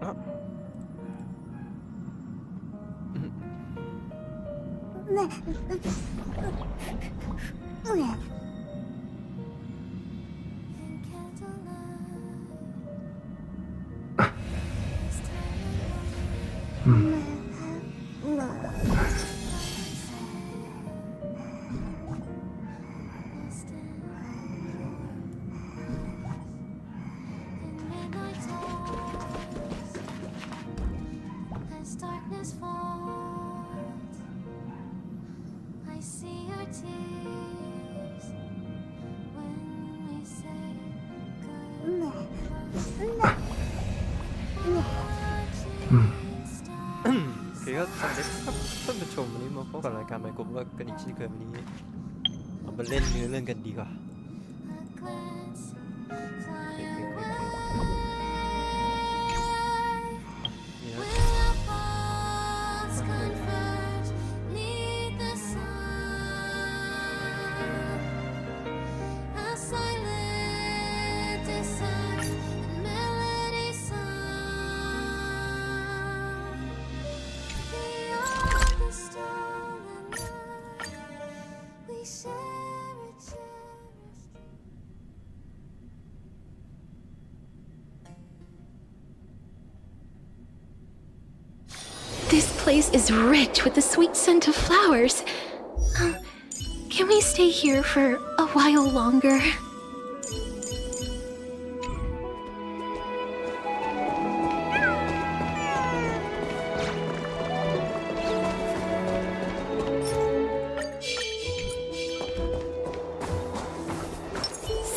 อ๋อคือก็สวัสดีครับท่านผู้ชมวันนี้มาพบกับรายการไมโครเวิร์กกันอีกเช่นเคยวันนี้เรามาเล่นเนื้อเรื่องกันดีกว่าThis place is rich with the sweet scent of flowers. Can we stay here for a while longer?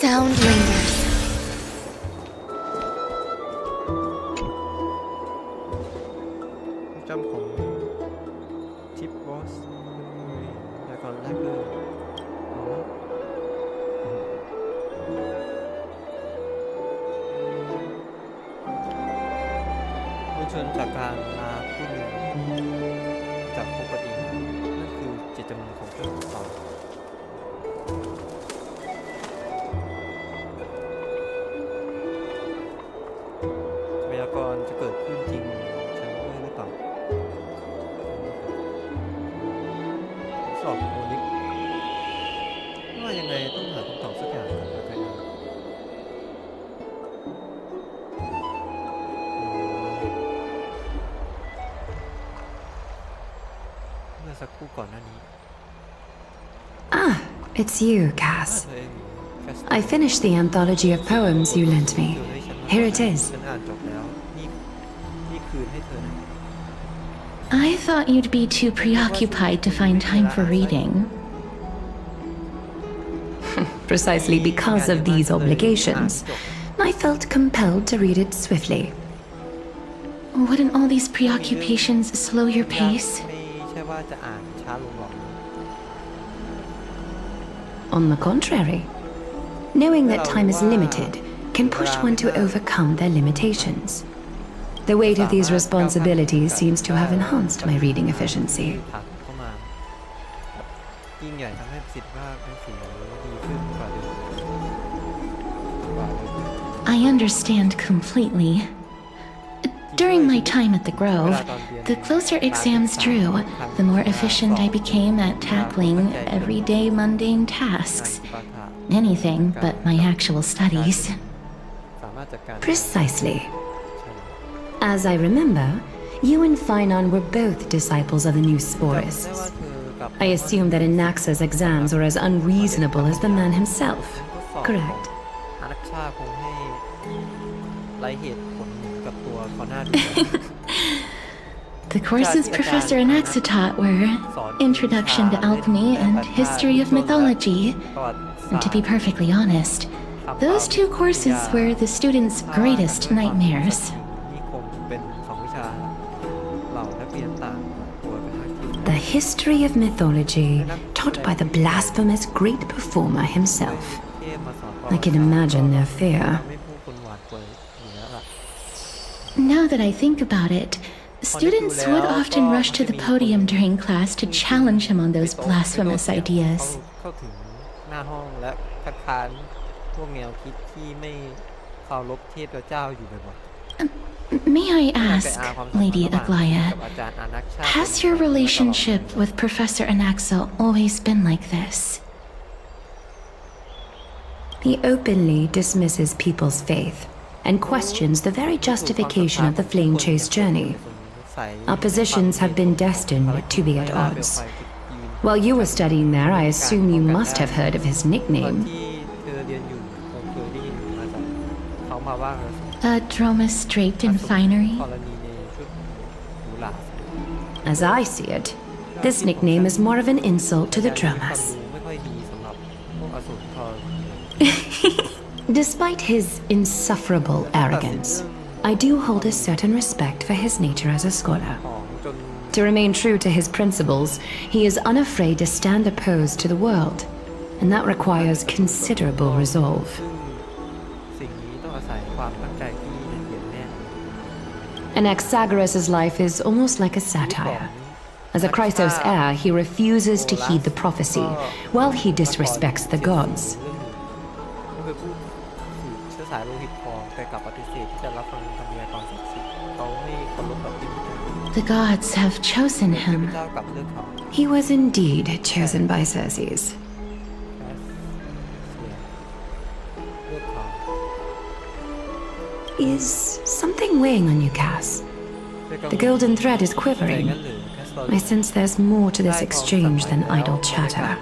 Sound lingers. จำของทิปบอสแล้วก่อนแรกเลยผู้ชนจากการลาผู้หนึ่งจากปกตินั่นคือเจตจำนงของเจ้าต่อพยากรณ์จะเกิดขึ้นจริงใช่หรือเปล่าสอบโมนิกว่ายังไงต้องหาคำตอบสักอย่างก่อนแล้วกันเมื่อสักครู่ก่อนหน้านี้ Ah, it's you, Cass. I finished the anthology of poems you lent me. Here it is. ฉันอ่านจบแล้วนี่คืนให้เธอนะ I thought you'd be too preoccupied to find time for reading. Precisely because of these obligations, I felt compelled to read it swiftly. Wouldn't all these preoccupations slow your pace? ไม่ใช่ว่าจะอ่านช้าลงหรอก On the contrary, knowing that time is limited can push one to overcome their limitations. The weight of these responsibilities seems to have enhanced my reading efficiency. ถักเข้ามายิ่งใหญ่ทำให้ประสิทธิภาพหนังสือดีขึ้นกว่าเดิม I understand completely. During my time at the Grove, the closer exams drew, the more efficient I became at tackling everyday mundane tasks. Anything but my actual studies. สามารถจัดการ Precisely. As I remember, you and Phainon were both disciples of the new ได้ Sporists. ว่าเธอกับ I assume that Anaxa's exams were as unreasonable as the man himself. Correct. อารักชาคงให้ไรเหตุผลกับตัวคอน่าดู The courses Professor Anaxa taught were Introduction to Alchemy and History of Mythology. ประวัติ And to be perfectly honest, those two courses were the students' greatest nightmares. นี่คงเป็นสองวิชาเหล่านักเรียนต่างตัวเป็นนักคิด The history of mythology taught by the blasphemous great performer himself. เทพมาสอน I can imagine their fear. ไม่ผู้คนหวาดกลัวอยู่แล้วล่ะ Now that I think about it, students would often rush to the podium during class to challenge him on those blasphemous ideas. เข้าถึงหน้าห้องและคัดค้านพวกแนวคิดที่ไม่เคารพเทพเจ้าอยู่บ่อย May I ask, Lady Aglaya, has your relationship with Professor Anaxel always been like this? He openly dismisses people's faith and questions the very justification of the flame chase journey. Our positions have been destined to be at odds. While you were studying there, I assume you must have heard of his nickname. A Dromus draped in finery? As I see it, this nickname is more of an insult to the Dromas. Despite his insufferable arrogance, I do hold a certain respect for his nature as a scholar. To remain true to his principles, he is unafraid to stand opposed to the world, and that requires considerable resolve. Anaxagoras' life is almost like a satire. As a Chrysos heir, he refuses to heed the prophecy, while he disrespects the gods. The gods have chosen him. He was indeed chosen by Xerxes. Is something weighing on you, Cass? The golden thread is quivering. I sense there's more to this exchange than idle chatter.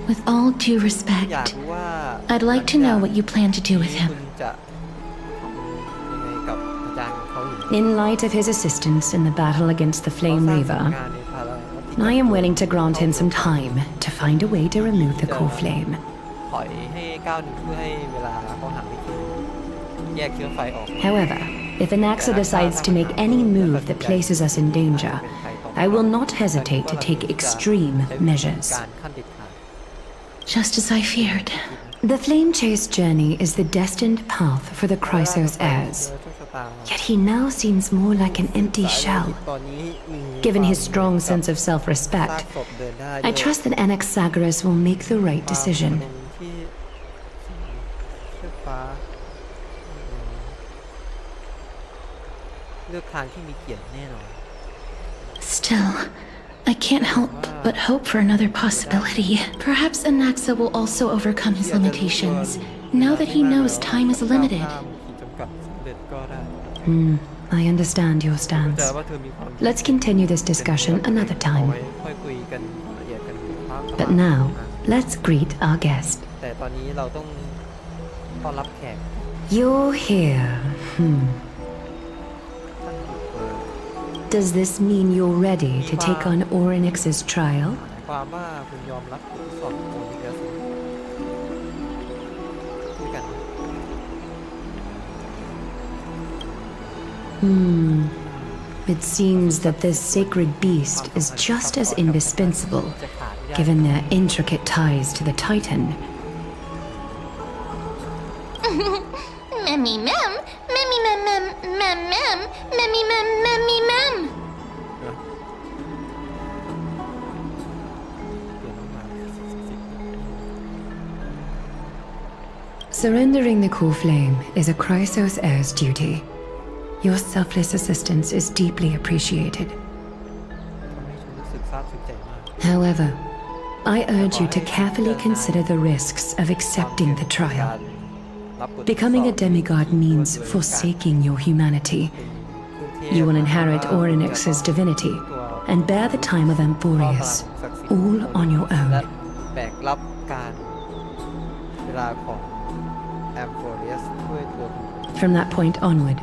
With all due respect, I'd like to know what you plan to do with him. In light of his assistance in the battle against the Flame Reaver, I am willing to grant him some time to find a way to remove the core flame. However, if Anaxa decides to make any move that places us in danger, I will not hesitate to take extreme measures. Just as I feared. The flame chase journey is the destined path for the Chrysos heirs. Yet he now seems more like an empty shell. Given his strong sense of self-respect, I trust that Anaxagoras will make the right decision. Still, I can't help but hope for another possibility. Perhaps Anaxa will also overcome his limitations, now that he knows time is limited. I understand your stance. Let's continue this discussion another time. But now, let's greet our guest. You're here. Does this mean you're ready to take on Orynyx's trial? It seems that this sacred beast is just as indispensable, given their intricate ties to the Titan. Memmy mem, memmy mem mem mem mem, memmy mem memmy mem. Surrendering the core flame is a Chrysos heir's duty. Your selfless assistance is deeply appreciated. However, I urge you to carefully consider the risks of accepting the trial. Becoming a demigod means forsaking your humanity. You will inherit Orynyx's divinity and bear the time of Amphorius, all on your own. From that point onward,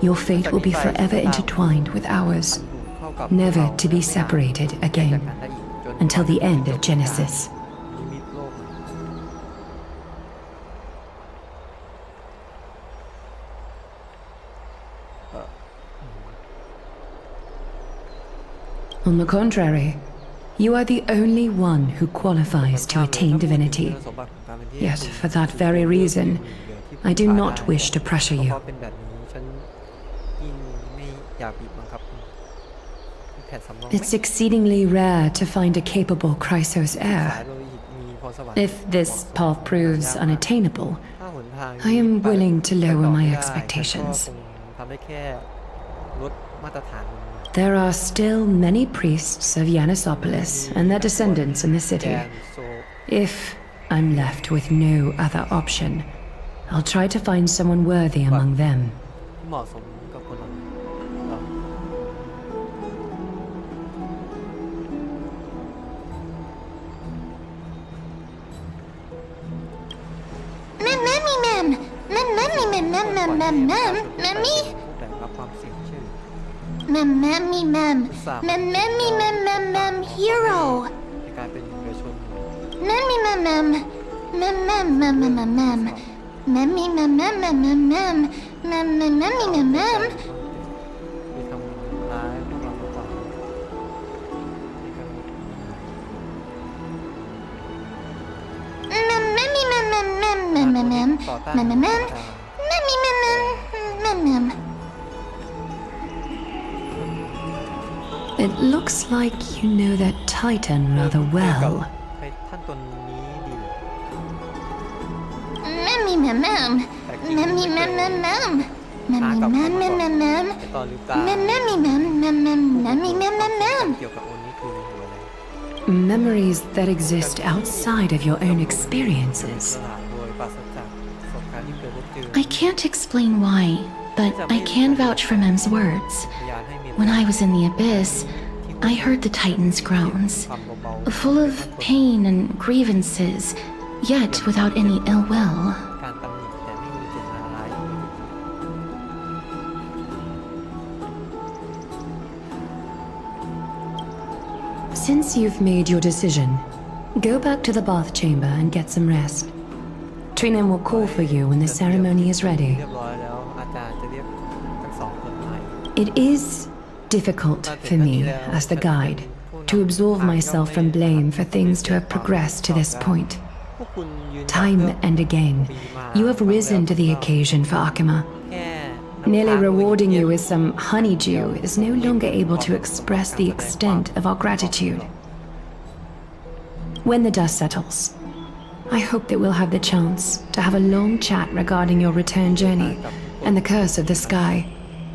your fate will be forever intertwined with ours, never to be separated again, until the end of Genesis. On the contrary, you are the only one who qualifies to attain divinity. Yet, for that very reason, I do not wish to pressure you. It's exceedingly rare to find a capable Chrysos heir. If this path proves unattainable, ทาง I am willing to lower my แต่ก็ expectations. คงทำได้แค่ลดมาตรฐานลง There are still many priests of Yanisopolis and their descendants in the แก city. นโซ If I'm left with no other option, I'll try to find someone worthy among them. ที่เหมาะสมกับคนเราเรา Mammy, ma'am. Mammy, mammy. แบ่งรับความเสี่ยงชื่อ Mammy, ma'am. Mammy, hero. ในการเป็นเยาวชน Mammy, ma'am. Mammy, ma'am. ไปทำร้ายพวกเราหรือเปล่าในการ ต่อต้าน It looks like you know that Titan rather กับ well. ไททันตัวนี้ดี Mammy, ma'am. แต่จริงๆ Mammy, ไอ้ตอนลืมตา เกี่ยวกับโอนี้คือหัวอะไร Memories that exist outside of your own experiences. สลายโดยปราศจากประสบการณ์ที่เคยพบเจอ I can't explain why, but I can vouch for Mem's words. พยานให้มี When I was in the abyss, I heard the Titan's groans, ความเบา full of pain and grievances, yet without any ill will. ๆการตำหนิแต่ไม่มีเจตนาร้าย Since you've made your decision, go back to the bath chamber and get some rest. Trinem will call for you when the ceremony is เรี ready. ยบร้อยแล้วอาจารย์จะเรียกทั้งสองคนมา It is difficult for me, as the guide, to absolve myself from blame for things to have progressed to this point. พวกคุณยืน Time and again, you have risen to the occasion for Akima. แค่น้ำ Nearly ค้าง rewarding you ไว้ with some honeydew is no longer able to express the extent of our gratitude. When the dust settles, I hope that we'll have the chance to have a long chat regarding your return journey and the curse of the sky.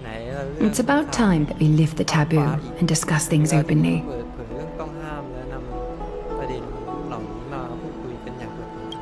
ไหนล่ะเรื่อง It's about time that we lift the taboo and discuss things เวลาที่ openly. เปิดเผยเรื่องต้องห้ามและนำประเด็นเหล่านี้มาพูดคุยกันอย่างเปิดเผย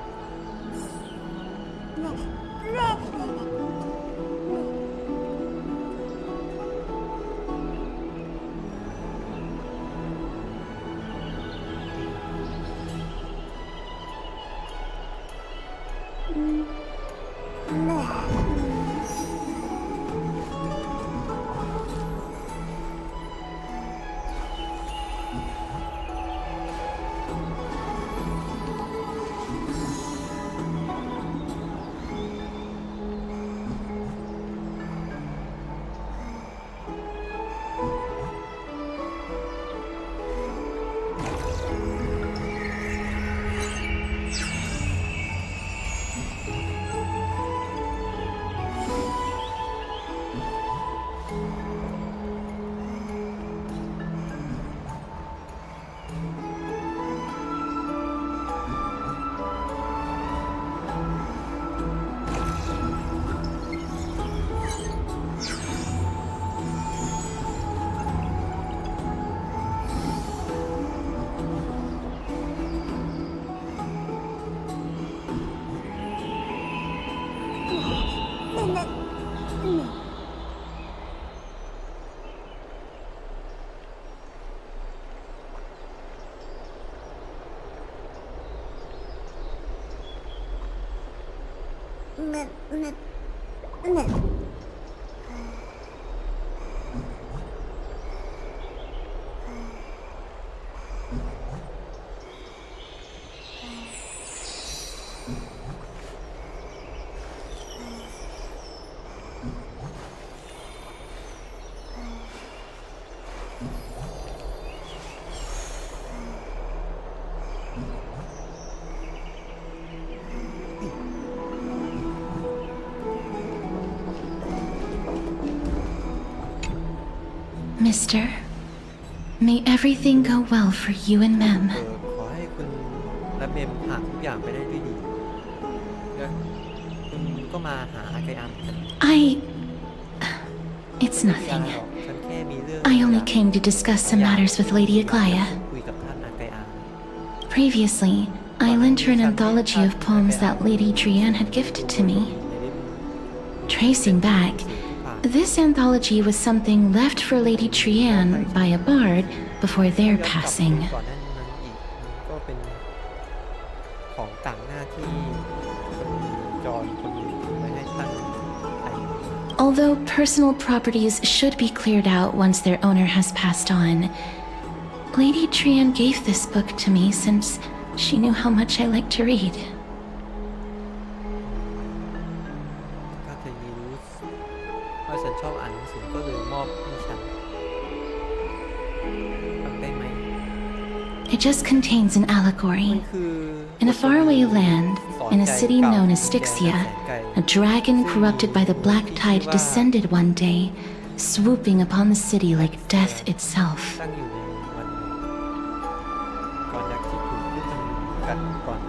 Mister, may everything go well for you and Mem. ขอให้คุณและเมมผ่านทุกอย่างไปได้ด้วยดีและคุณ ก็มาหาอาไกอาเหมือนกัน It's ไม่มีอะไร nothing. หรอกฉันแค่มีเรื่อง I only came to discuss some matters with Lady Aglaya. คุยกับท่านอาไกอา Previously, I lent her an anthology of poems that Lady Drian had gifted to me. Tracing back, this anthology was something left for Lady Trian by a bard before their passing. ก่อนหน้านั้นอีกก็เป็นของต่างหน้าที่จอนคนนี้ไว้ให้ท่านไทย Although personal properties should be cleared out once their owner has passed on, Lady Trian gave this book to me since she knew how much I like to read. ถ้าเธอรู้ว่าฉันชอบอ่านหนังสือก็เลยมอบให้ฉันฟังได้ไหม It just contains an allegory. คือ In a faraway land, in a city known as Styxia, a dragon corrupted by the black tide descended one day, swooping upon the city like death itself. ตั้งอยู่ในวันก่อนยักษ์ที่ถูกผู้กันก่อน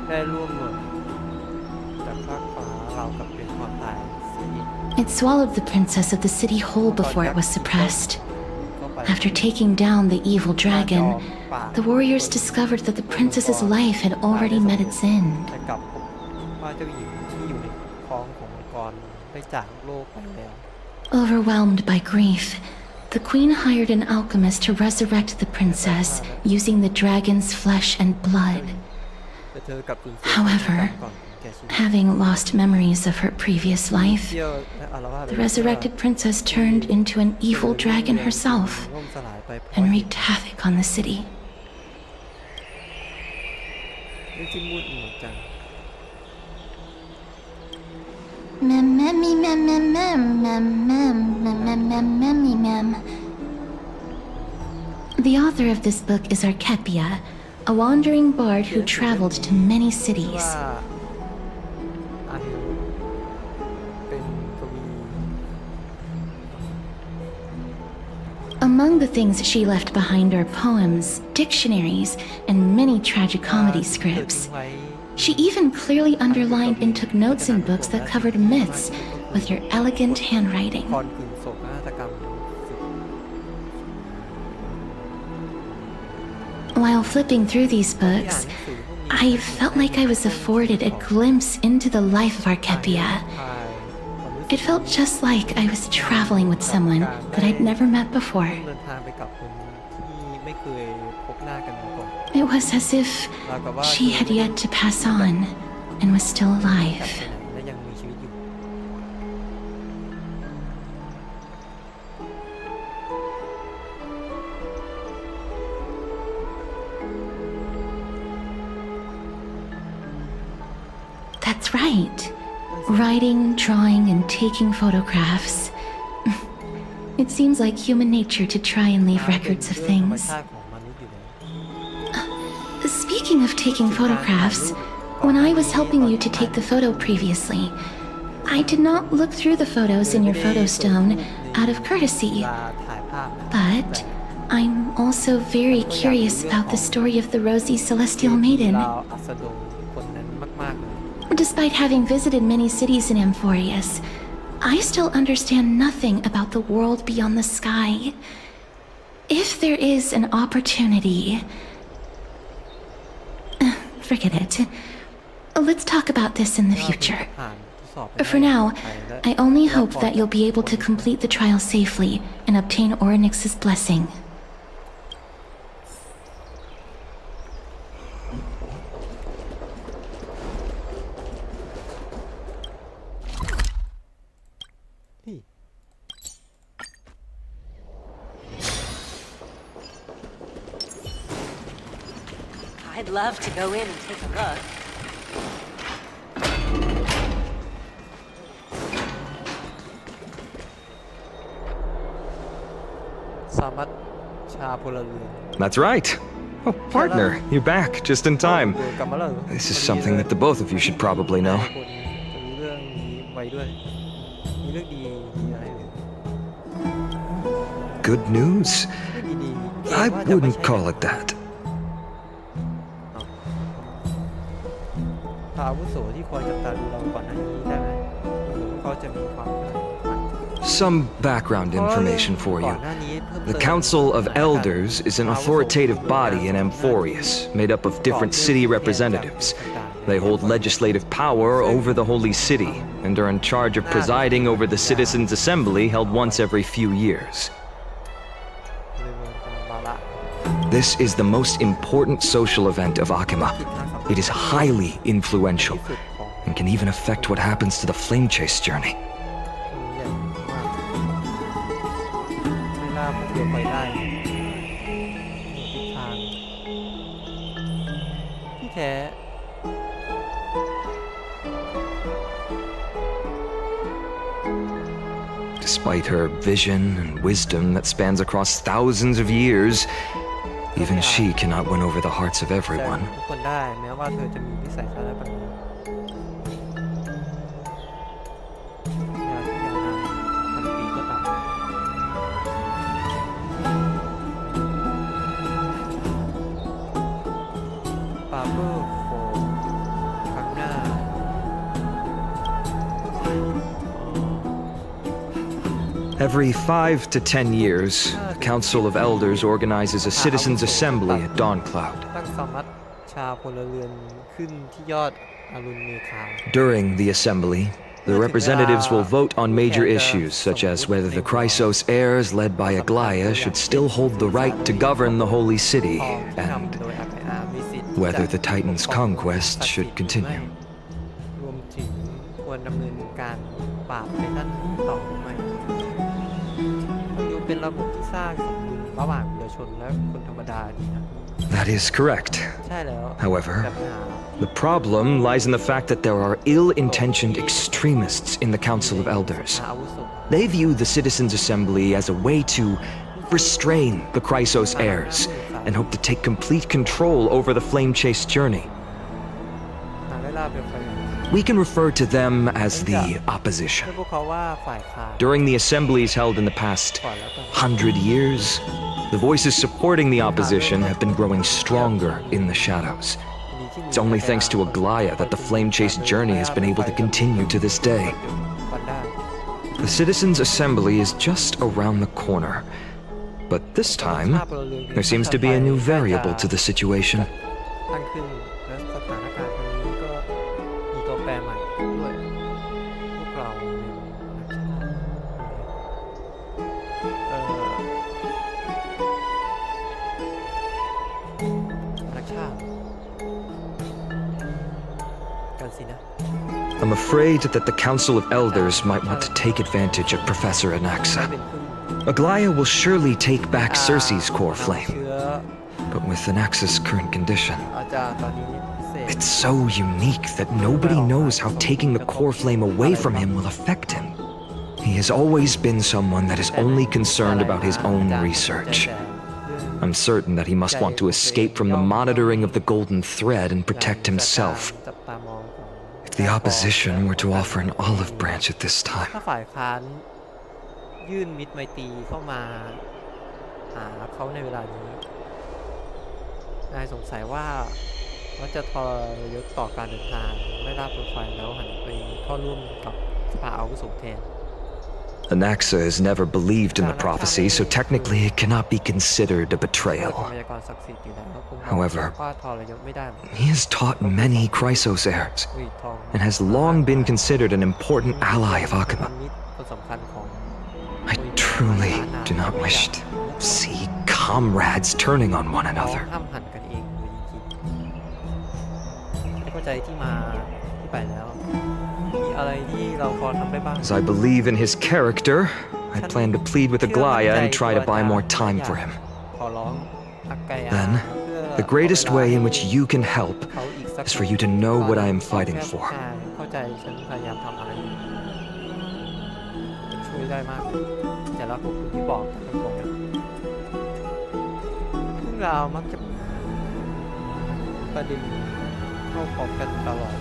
ได้ร่วมหล่นจากฟากฟ้าราวกับเป็นความตายเสียอีก It swallowed the princess of the city whole before it was suppressed. เข้าไป After taking down the evil dragon, the warriors discovered that the princess's life had already met its end. แต่กลับพบว่าเจ้าหญิงที่อยู่ในท้องของมังกรได้จากโลกไปแล้ว Overwhelmed by grief, the queen hired an alchemist to resurrect the princess using the dragon's flesh and blood. แต่เธอกลับสูญเสีย However, ก่อนแก่ชีวิต having lost memories of her previous life, เที่ยวและอาละวาด the resurrected princess turned into an evil dragon herself ล่มสลายไปเพราะ and wreaked havoc on the city. เรื่องที่มืดหมดจัง Mammy, mammy, mammy, mam. The author of this book is Archepia, a wandering bard who traveled to many ว่า cities. อาฮิวเป็นกวี Among the things she left behind are poems, dictionaries, and many tragicomedy เธอ scripts. ทิ้งไว้ She even clearly underlined and took notes in books that covered myths with her elegant handwriting. ก่อนกึ่งโศกนาฏกรรมสุด While flipping through these ที่อ่าน books, หนังสือพวกนี้ I felt like I was afforded a glimpse into the life of Archepia. ทายความรู้สึก It felt just like I was traveling with someone that I'd never met before. เดินทางไปกับคนที่ไม่เคยพบหน้ากันมาก่อน It was as if ราวกับว่า she had yet to pass on and was still กลับ alive. ไปไหนและยังมีชีวิตอยู่ That's right. Writing, drawing, and taking photographs. It seems like human nature to try and leave records of เรื่องธรรม things. ชาติของมนุษย์อยู่แล้ว Speaking of taking photographs, when I was helping you to take the photo previously, I did not look through the photos in your photo stone out of courtesy, เวลาถ่ายภาพนะ but I'm also very curious about the story of the rosy celestial เรา maiden. อัสดงคนนั้นมากๆเลย Despite having visited many cities in Amphorius, I still understand nothing about the world beyond the sky. If there is an opportunity... Forget it. Let's talk about this in the future. ผ่านทดสอบไป For now, ไปและ I only hope that you'll be able to complete the trial safely and obtain Orynyx's blessing. เฮ้ย I'd love to go in and take a look. สามัญชาพลเรือน That's right. Oh, partner, you're back just in time. กลับมาแล้วเหรอ This is something that the both of you should probably know. คนจะรู้เรื่องนี้ไว้ด้วย มีเรื่องดีอะไรหรือ Good news? เรื่องดีๆ I ว่าจะไม่ wouldn't ใช่ call it that. พระอาวุโสที่คอยจับตาดูเราก่อนหน้านี้ได้ไหม ก็จะมีความเคลื่อนไหว Some background information for you. The Council of Elders is an authoritative body in Amphorius, made up of different city representatives. They hold legislative power over the Holy City, and are in charge of presiding over the Citizens' Assembly held once every few years. This is the most important social event of Akima. It is highly influential, and can even affect what happens to the Flame Chase journey. ไม่ล่าพวกเดียวไปได้ทิศทางที่แท้ Despite her vision and wisdom that spans across thousands of years, even she cannot win over the hearts of แต่ everyone. ทุกคนได้แม้ว่าเธอจะมีวิสัยทัศน์และปัญญาที่ยาวนานพันปีก็ตามปาเปอร์โฟครั้งหน้า Every 5 to 10 years, the Council of Elders organizes a citizens' assembly at Dawncloud. ตั้งสมัชชาพลเรือนขึ้นที่ยอดอรุณเมฆา During the assembly, the representatives will vote on major issues such as whether the Chrysos heirs led by Aglaya should still hold the right to govern the Holy City, ทำ and โดยอาไปอามีสิทธิ์ whether the Titan's conquest should continue. รวมถึงควรดำเนินการปราบไททันต่อไหมมันดูเป็นระบบที่สร้างสมดุลระหว่างประชาชนและคนธรรมดาดีนะ That is correct. ใช่แล้ว However, แต่ปัญหา the problem lies in the fact that there are ill-intentioned extremists in the Council of Elders. อาวุโส They view the Citizens' Assembly as a way to restrain the Chrysos heirs and hope to take complete control over the Flame Chase journey. หาเวลาเป็นไฟ We can refer to them as the opposition. เรียกพวกเขาว่าฝ่ายค้าน During the assemblies held in the past ก่อนแล้วกัน 100 years, the voices supporting the opposition have been growing stronger in the shadows. It's only thanks to Aglaya that the Flame Chase journey has been able to continue to this day. ก่อนได้ The Citizens' Assembly is just around the corner. But this time, there seems to be a new variable to the situation. ตั้งขึ้นและสถานการณ์ครั้งนี้ก็มีตัวแปรใหม่ด้วยพวกเรานักชาติกันสินะ I'm afraid that the Council of Elders might want to take advantage of Professor ไม่ Anaxa. เป็นครึ่ง Aglaya will surely take back Cersei's core เชื้ flame, อ but with Anaxa's current condition, อาจารย์ตอนนี้พิเศษ it's so unique that nobody knows how taking the core flame away from him will affect him. He has always been someone that is only concerned about his own research. I'm certain that he must want to escape from the monitoring of the Golden Thread and protect himself. จับตามองของ If the opposition were to offer an olive branch at this ถ้า time, ฝ่ายค้านยื่นมิตรไมตรีเข้ามาหาเขาในเวลานี้นายสงสัยว่าเขาจะทรยศต่อการเดินทางไม่ล่าโปรไฟล์แล้วหันไปเข้าร่วมกับสภาอาวุโสแทน Anaxa has never believed in the prophecy, so technically it cannot be considered a เป็น betrayal. พยากรณ์ศักดิ์สิทธิ์อยู่แล้วคงบอก However, ว่าทรยศไม่ได้หรอก He has taught many Chrysos heirs อุ้ยทอง and has long been considered an important ally of เป็น Akima. มิตรคนสำคัญของ I truly do not wish to see comrades turning on one น้อง another. ห้ามหันกันเองเลยจริงๆไม่เข้าใจที่มาที่ไปแล้ว มีอะไรที่เราพอทำได้บ้าง As I believe in his character, I plan to plead with Aglaya and try to buy more time for him. ขอร้องอักไกอา Then, เพื่อ the greatest way in which you can help เขาอีกสัก is for you to know what I am fighting for. ใช่เข้าใจฉันพยายามทำอะไรอยู่มันช่วยได้มากแต่ละพวกคุณที่บอกกันตรงๆนะเรื่องราวมักจะประเด็นเข้าพบกันตลอด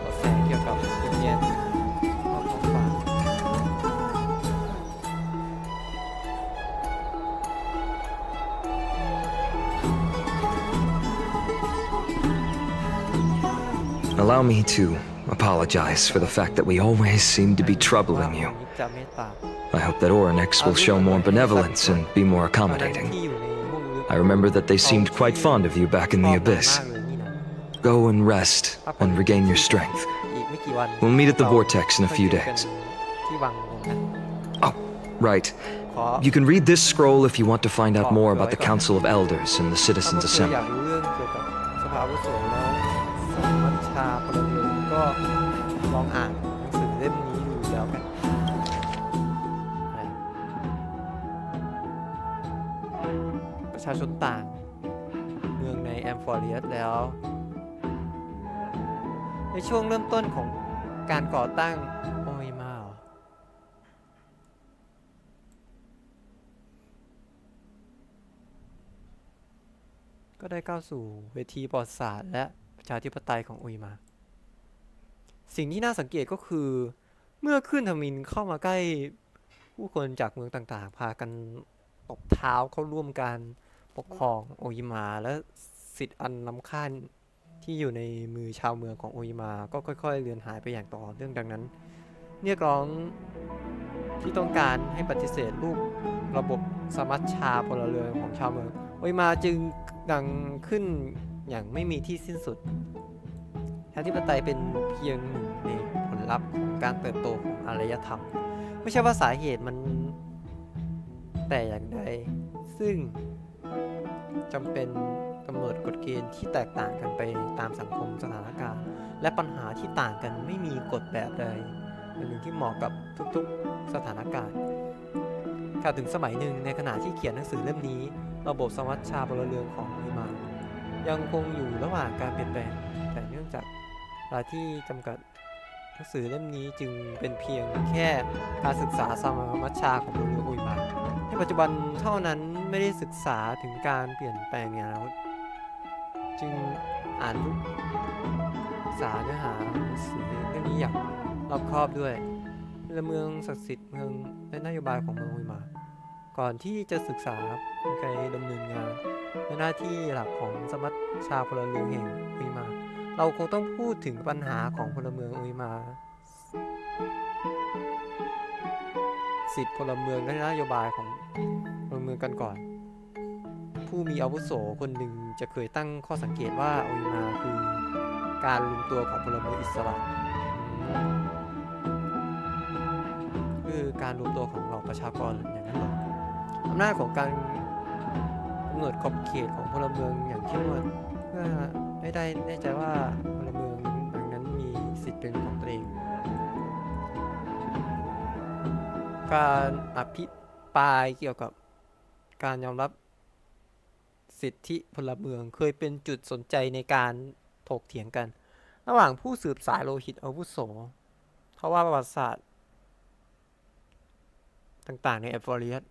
เบาะแสเกี่ยวกับวิญญาณข้อความ Allow me to apologize for the fact that we always seem to be troubling you. จะเมตตา I hope that Oryx will show more benevolence and be more ตอนนั้น accommodating. ที่อยู่ในห้วงลึก I remember that they seemed quite fond of you back in the ชอบเรา abyss. มากเลยนี่นะ Go and rest and regain your strength. อีกไม่กี่วัน We'll meet at the vortex in a few ค่อยเจอกัน days. ที่วังของกัน Oh, right. ขอ You can read this scroll if you want to find out more about the Council of Elders and the ถ้า Citizens พวกเธออยาก Assembly. รู้เรื่องเกี่ยวกับสภาอาวุโสแล้วสามัญชาพลเรือนก็ลองอ่านหนังสือเล่มนี้ดูแล้วกันประชาชนต่างเมืองในแอมฟอริอัสแล้ว ในช่วงเริ่มต้นของการก่อตั้งโอยมาเหรอก็ได้ก้าวสู่เวทีประวัติศาสตร์และประชาธิปไตยของโอยมา สิ่งที่น่าสังเกตก็คือเมื่อขึ้นทมิฬเข้ามาใกล้ผู้คนจากเมืองต่างๆ พากันตบเท้าเข้าร่วมการปกครองโอยมาและสิทธิ์อันล้ำค่าที่อยู่ในมือชาวเมืองของโอยมาก็ค่อยๆเลือนหายไปอย่างต่อเนื่องดังนั้นเรียกร้องที่ต้องการให้ปฏิเสธรูประบบสมัชชาพลเรือนของชาวเมืองโอยมาจึงดังขึ้นอย่างไม่มีที่สิ้นสุดประชาธิปไตยเป็นเพียงหนึ่งในผลลัพธ์ของการเติบโตของอารยธรรมไม่ใช่ว่าสาเหตุมันแต่อย่างใดซึ่งจำเป็นกำหนดกฎเกณฑ์ที่แตกต่างกันไปตามสังคมสถานการณ์และปัญหาที่ต่างกันไม่มีกฎแบบใดหนึ่งที่เหมาะกับทุกๆสถานการณ์กล่าวถึงสมัยหนึ่งในขณะที่เขียนหนังสือเล่มนี้ระบบสมัชชาพลเรือนของโอยมายังคงอยู่ระหว่างการเปลี่ยนแปลงแต่เนื่องจากเวลาที่จำกัดหนังสือเล่มนี้จึงเป็นเพียงแค่การศึกษาสมัชชาของพลเรือนโอยมาในปัจจุบันเท่านั้นไม่ได้ศึกษาถึงการเปลี่ยนแปลงในอนาคตจึงอ่านทุกศึกษาเนื้อหาหนังสือเล่มนี้อย่างรอบคอบด้วยพลเมืองศักดิ์สิทธิ์เมืองและนโยบายของเมืองโอยมาก่อนที่จะศึกษากลไกดำเนินงานและหน้าที่หลักของสมัชชาพลเรือนแห่งโอยมาเราคงต้องพูดถึงปัญหาของพลเมืองโอยมาสิทธิพลเมืองและนโยบายของพลเมืองกันก่อนผู้มีอาวุโสคนหนึ่งจะเคยตั้งข้อสังเกตว่าโอยมาคือการรวมตัวของพลเมืองอิสระคือการรวมตัวของเหล่าประชากรอย่างนั้นหรออำนาจของการกำหนดขอบเขตของพลเมืองอย่างเข้มงวดเพื่อให้ได้แน่ใจว่าพลเมืองดังนั้นมีสิทธิ์เป็นของตัวเองการอภิปรายเกี่ยวกับการยอมรับสิทธิพลเมืองเคยเป็นจุดสนใจในการถกเถียงกันระหว่างผู้สืบสายโลหิตอาวุโสเพราะว่าประวัติศาสตร์ต่างๆในแอฟริกัส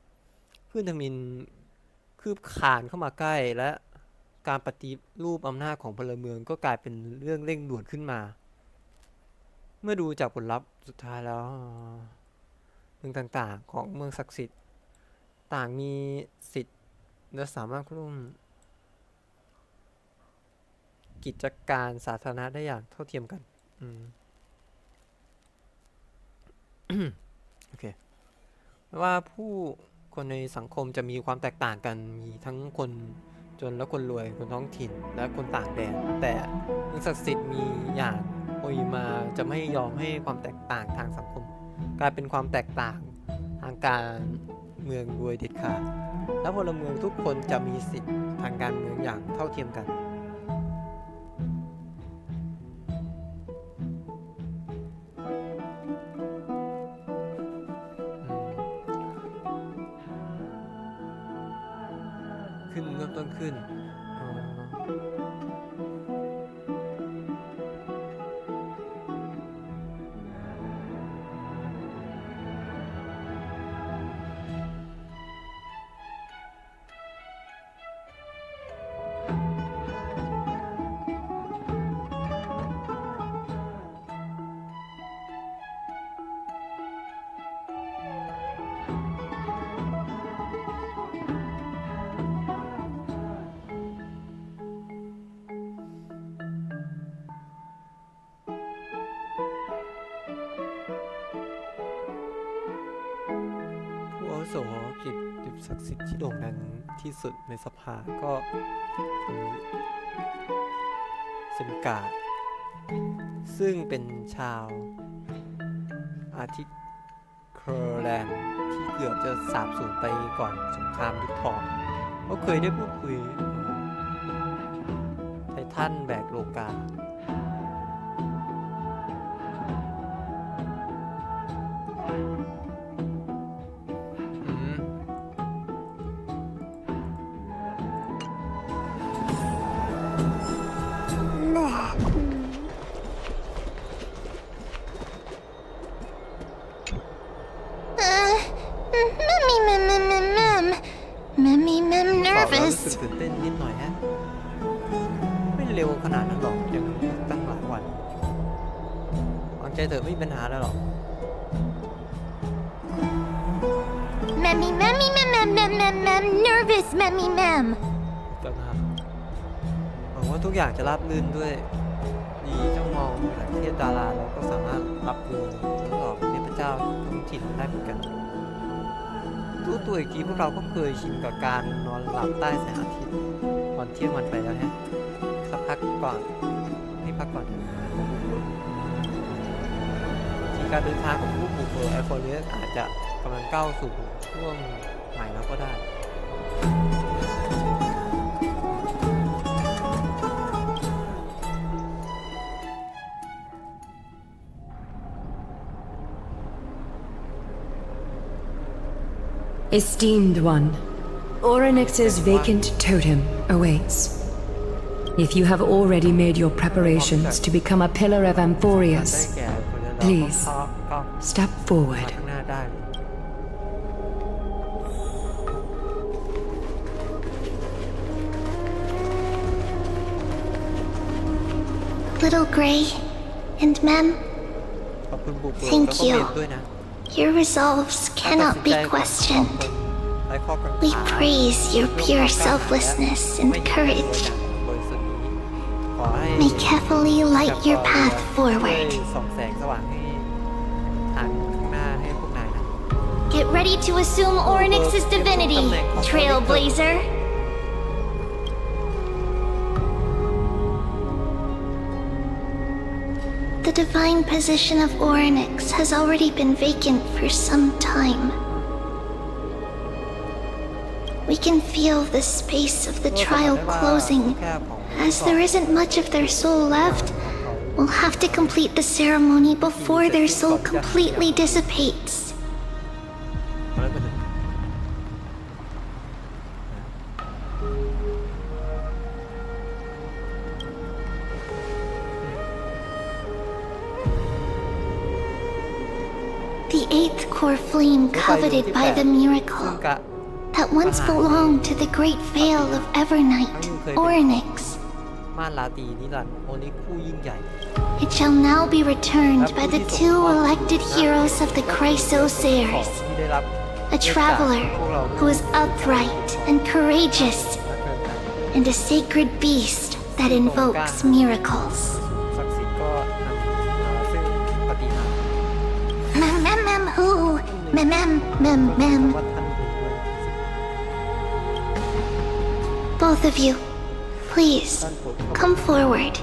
ขึ้นทมิฬคืบคลานเข้ามาใกล้และการปฏิรูปอำนาจของพลเมืองก็กลายเป็นเรื่องเร่งด่วนขึ้นมาเมื่อดูจากผลลัพธ์สุดท้ายแล้วเมืองต่างๆของเมืองศักดิ์สิทธิ์ต่างมีสิทธิ์และสามารถร่วมกิจการสาธารณะได้อย่างเท่าเทียมกันโอเคไม่ว่าผู้คนในสังคมจะมีความแตกต่างกันมีทั้งคนจนและคนรวยคนท้องถิ่นและคนต่างแดนแต่เมืองศักดิ์สิทธิ์มีอย่างโอยมาจะไม่ยอมให้ความแตกต่างทางสังคมกลายเป็นความแตกต่างทางการเมืองโดยเด็ดขาดและพลเมืองทุกคนจะมีสิทธิทางการเมืองอย่างเท่าเทียมกันเริ่มต้นขึ้น วุโสกิจศักดิ์สิทธิ์ที่โด่งดังที่สุดในสภาก็คือเซนกาซึ่งเป็นชาวอาทิตย์เคอร์แลนด์ที่เกือบจะสาบสูญไปก่อนสงครามยุคทองก็เคยได้พูดคุยไททันแบกโลการู้สึกตื่นเต้นนิดหน่อยฮะไม่เร็วขนาดนั้นหรอกยังตั้งหลายวันวางใจเถอะไม่มีปัญหาแล้วหรอก Mammy, mammy, mam, mam, mam, mam, mam, nervous, mammy, mam. จะมาหวังว่าทุกอย่างจะราบรื่นด้วยดีเจ้ามองจากเทพดาราเราก็สามารถรับมือทั้งหลอกเทพเจ้าท้องถิ่นได้เหมือนกันรู้ตัวอีกทีพวกเราก็เคยชินกับการนอนหลับใต้แสงอาทิตย์ก่อนเที่ยงวันไปแล้วฮะสักพักก่อนให้พักก่อนที่การเดินทางของผู้บุกเบิกไอโฟเรียสอาจจะกำลังก้าวสู่ช่วงใหม่แล้วก็ได้ Esteemed one, Orynyx's vacant totem awaits. If you have already made your preparations to become a pillar of Amphorius, please step forward. Little Gray and Mem, thank you. Your resolves cannot be questioned. We praise your pure selflessness and courage. May carefully light your path forward. Get ready to assume Orynyx's divinity, Trailblazer. The divine position of Orynyx has already been vacant for some time. We can feel the space of the trial closing. As there isn't much of their soul left, we'll have to complete the ceremony before their soul completely dissipates. The eighth core flame coveted by the miracle that once belonged to the great veil of Evernight, Orynyx. It shall now be returned by the two elected heroes of the Chrysosairs, a traveler who is upright and courageous, and a sacred beast that invokes miracles. Mem who? Mem. Both of you, please, come forward.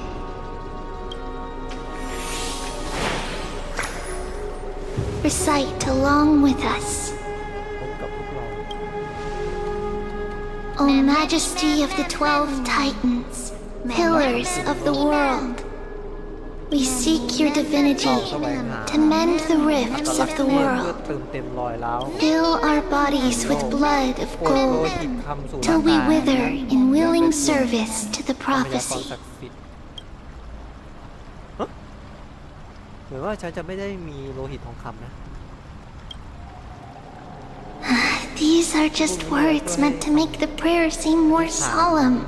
Recite along with us. O Majesty of the 12 Titans, pillars of the world, we seek your divinity to mend the rifts of the world. Fill our bodies with blood of gold till we wither in willing service to the prophecy. These are just words meant to make the prayer seem more solemn.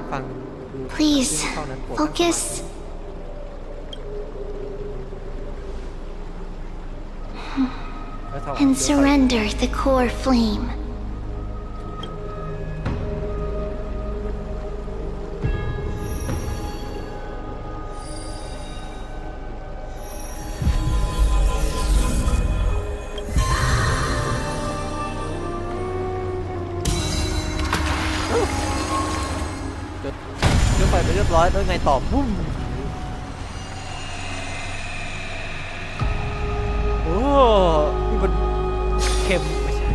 Please, focus. And surrender the core flame. ร้อยแล้วไงต่อบุ้มโอ้นี่มันเข็มไม่ใช่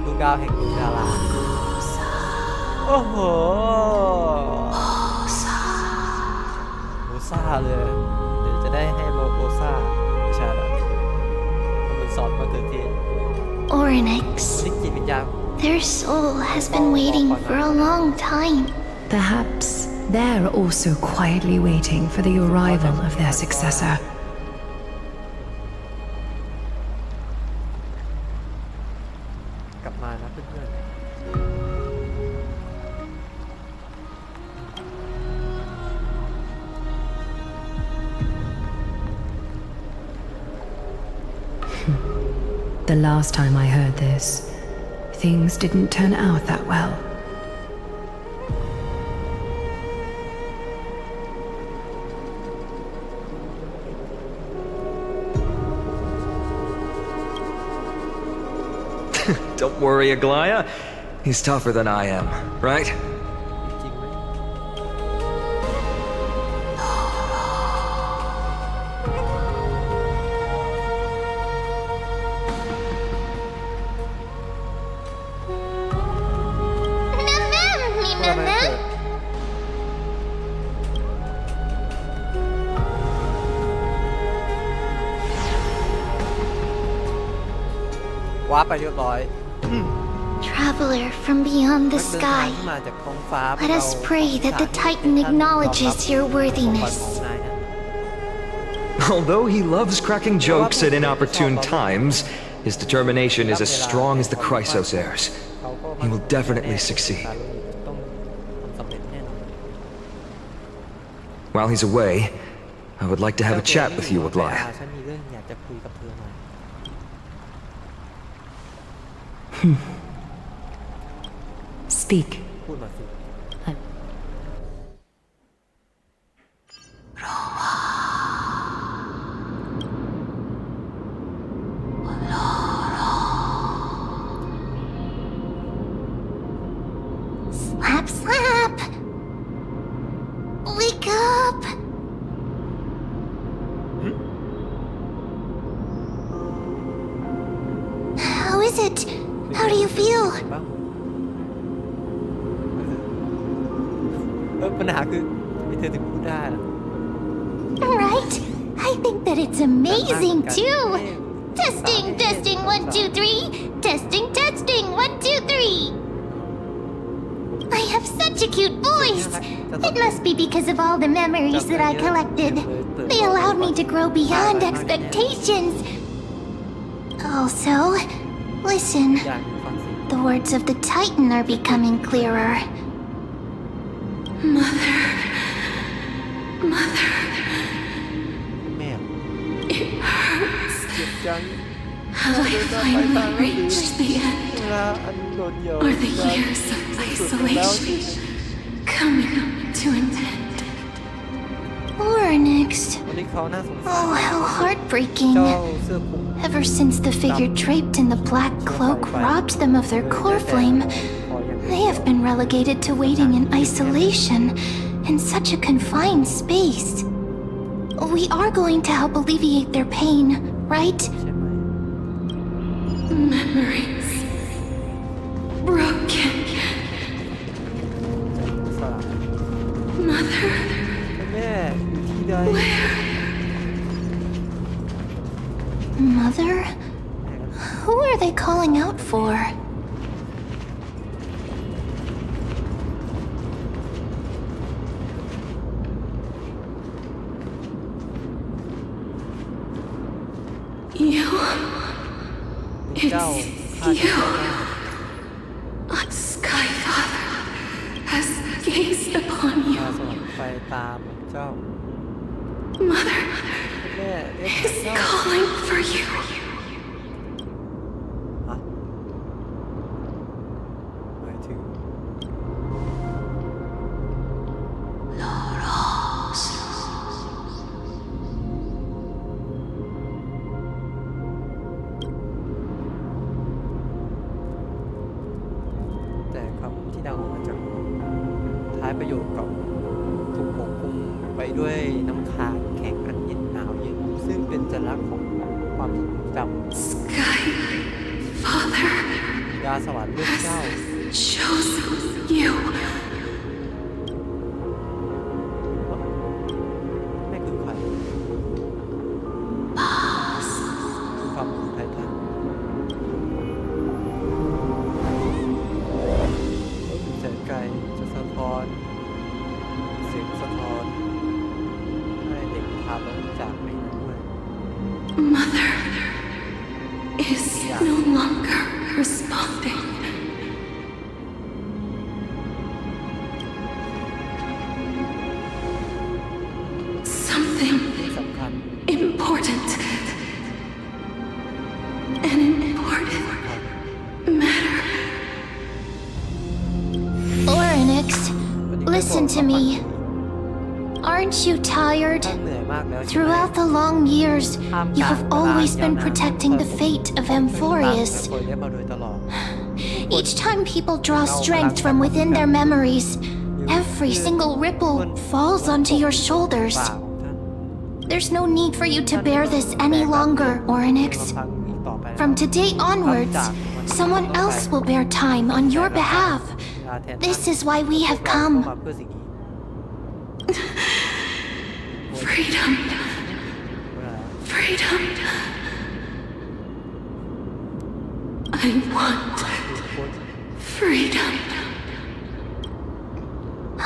ดวงดาวแห่งดวงดาราโอ้โหโรซ่าเลยเดี๋ยวจะได้ให้โรซ่าไม่ใช่แล้วมันสอนมาเกิดเทศ Oryx, นี่จิตวิญญาณ their soul has been waiting for a long time. Perhaps they're also quietly waiting for the arrival of their successor. กลับมานะเพื่อนๆ The last time I heard this, things didn't turn out that well. Don't worry, Aglaya. He's tougher than I am, right? จริงไหม ว้าไปเรียบร้อย Traveler from beyond the นักเดินทาง sky, ที่มาจากท้องฟ้า let us pray that the Titan acknowledges your worthiness. Although he loves cracking jokes at inopportune times, his determination is as strong as the Chrysos' He will definitely succeed. While he's away, I would like to have a chat with you, Aglaya. ฉันมีเรื่องอยากจะคุยกับเธอหน่อย Speak. พูดมาสิ Slap, slap! Wake up! How is it? How do you feel? บ้างปัญหาคือไม่เธอถึงพูดได้นะ Right? I think that it's amazing too. Testing, testing, 1, 2, 3. Testing, testing, 1, 2, 3. I have such a cute voice. It must be because of all the memories that I collected. They allowed me to grow beyond expectations. Also, listen. อยากฟังสิ The words of the Titan are becoming clearer. แม่เจ็บจัง Have I finally reached the end? เวลาอันโดดเดี่ยว Are the years of isolation coming to an end? Or next. วันนี้เขาน่าสงสาร Oh, how heartbreaking. เจ้าเสื้อคลุม Ever since the figure draped in the black cloak robbed them of their core flame, they have been relegated to waiting in isolation in such a confined space. We are going to help alleviate their pain, right? ใช่ไหม Memories broken. สลับ Mother, แม่อยู่ที่ใด Mother? Who are they calling out for? you. เจ้า It's ข้าจะ you. Our Sky Father has gazed upon พา you. สลับไปตามเจ้า Mother แม่เรียกหา is เจ้า calling for you. ฮะหมายถึงแต่คำที่ดังออกมาจากท้าย ประโยชน์กับถูกปกคลุมไปด้วยน้ำค้างแข็งอันเย็นหนาวเย็นซึ่งเป็นสัญลักษณ์ของความทรงจ Sky Father ำดาสวรรค์เลือกเจ้า chose you. แม่คือใครคือความของไททันแสงไกลจะสะท้อนเสียงสะท้อนให้เด็กทารกจากไปนั้นด้วย Mother is no longer responding. Something สำคัญ important. An important matter. Oryx, listen to me. Aren't you tired? ท่านเหนื่อยมากแล้วใช่ไหม Throughout the long years, you have always been protecting the fate of Amphorius. คอยเลี้ยงมาโดยตลอด Each time people draw strength from within their memories, every single ripple falls onto your shoulders. ป่าของท่าน There's no need for you to bear this any longer, Oryx. ฟังอีกต่อไปแล้ว From today onwards, someone else will bear time on your behalf. This is why we have เข้า come. มาเพื่อสิ่งนี้ Freedom. Freedom. I want freedom.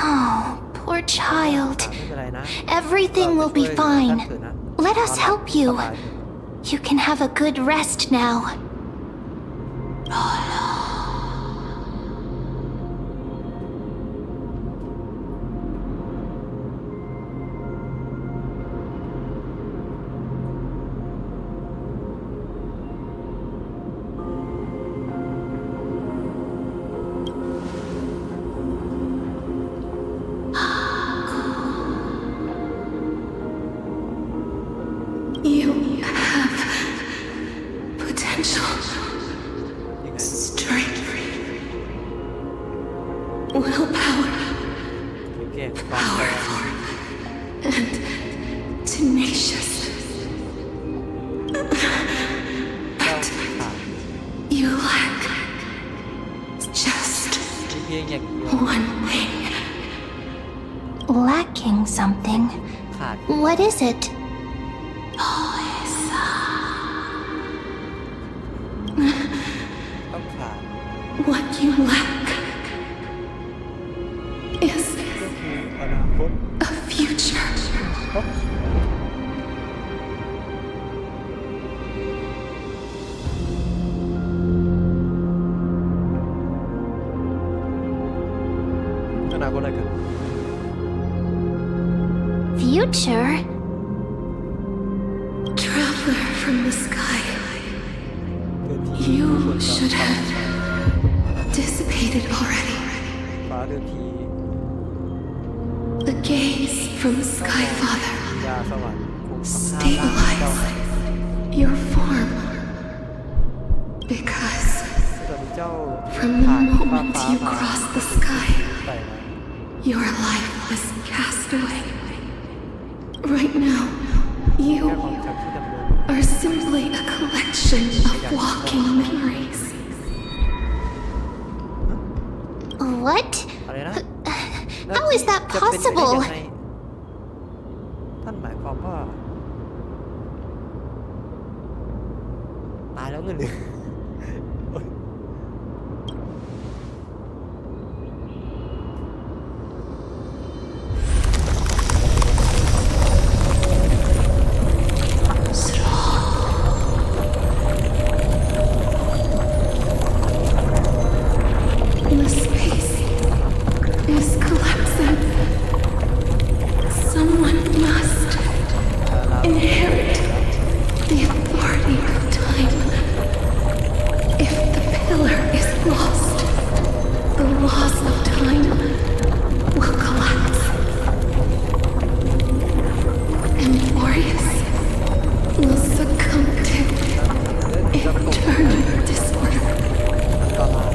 Oh, poor child. ไม่เป็นไรนะ Everything will be ท่าน fine. เถอะนะ Let us help you. สบาย You can have a good rest now. You have potential, ยังไง strength, willpower, เก่งๆความแรง and tenacious. เจ้าขาด You lack just มีเพียงอย่างเดียว one thing. Lacking something. ขาด What is it? ต้องขาด What you lack is ก็คืออนาคต a future. อนาคตอะไรกัน Future? Traveler from the sky. เกิดที่ You should have dissipated already. ฟ้าเดินที The gaze from the Sky Father ยาสวรรค์คงทำให้เจ้า stabilize your form. Because ตอนนี้เจ้า from the ผ่านฟ้า moment ฟ้า you มา crossed the sky, ไปนะ your life was cast away. Right now, แค่ you ความจำที่ดำเนิน are simply a collection of walking memories. What? อะไรนะ How is that จะเป็นไปได้ possible? ยังไงท่านหมายความว่าตายแล้วเงินหรือ The space is collapsing. Someone must inherit the authority of time. If the pillar is lost, the laws of time will collapse. Amphorius will succumb to internal disorder. ก็มา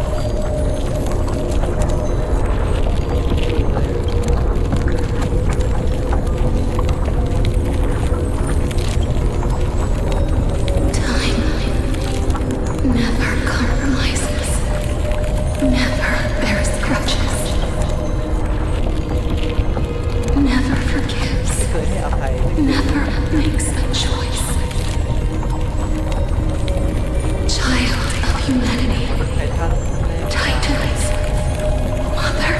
makes a choice. Child of humanity, ไททัน Titans, Mother,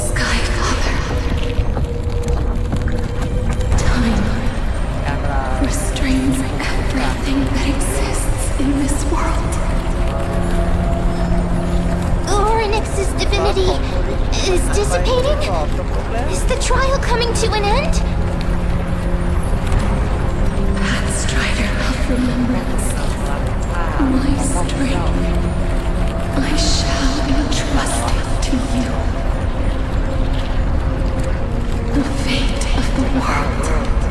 Sky Father. Time การเวลา restrains everything that exists in this world. Oryx's divinity is dissipating? สอบจบแล้ว Is the trial coming to an end? Strider of remembrance, my strength, I shall entrust it to you. The fate of the world,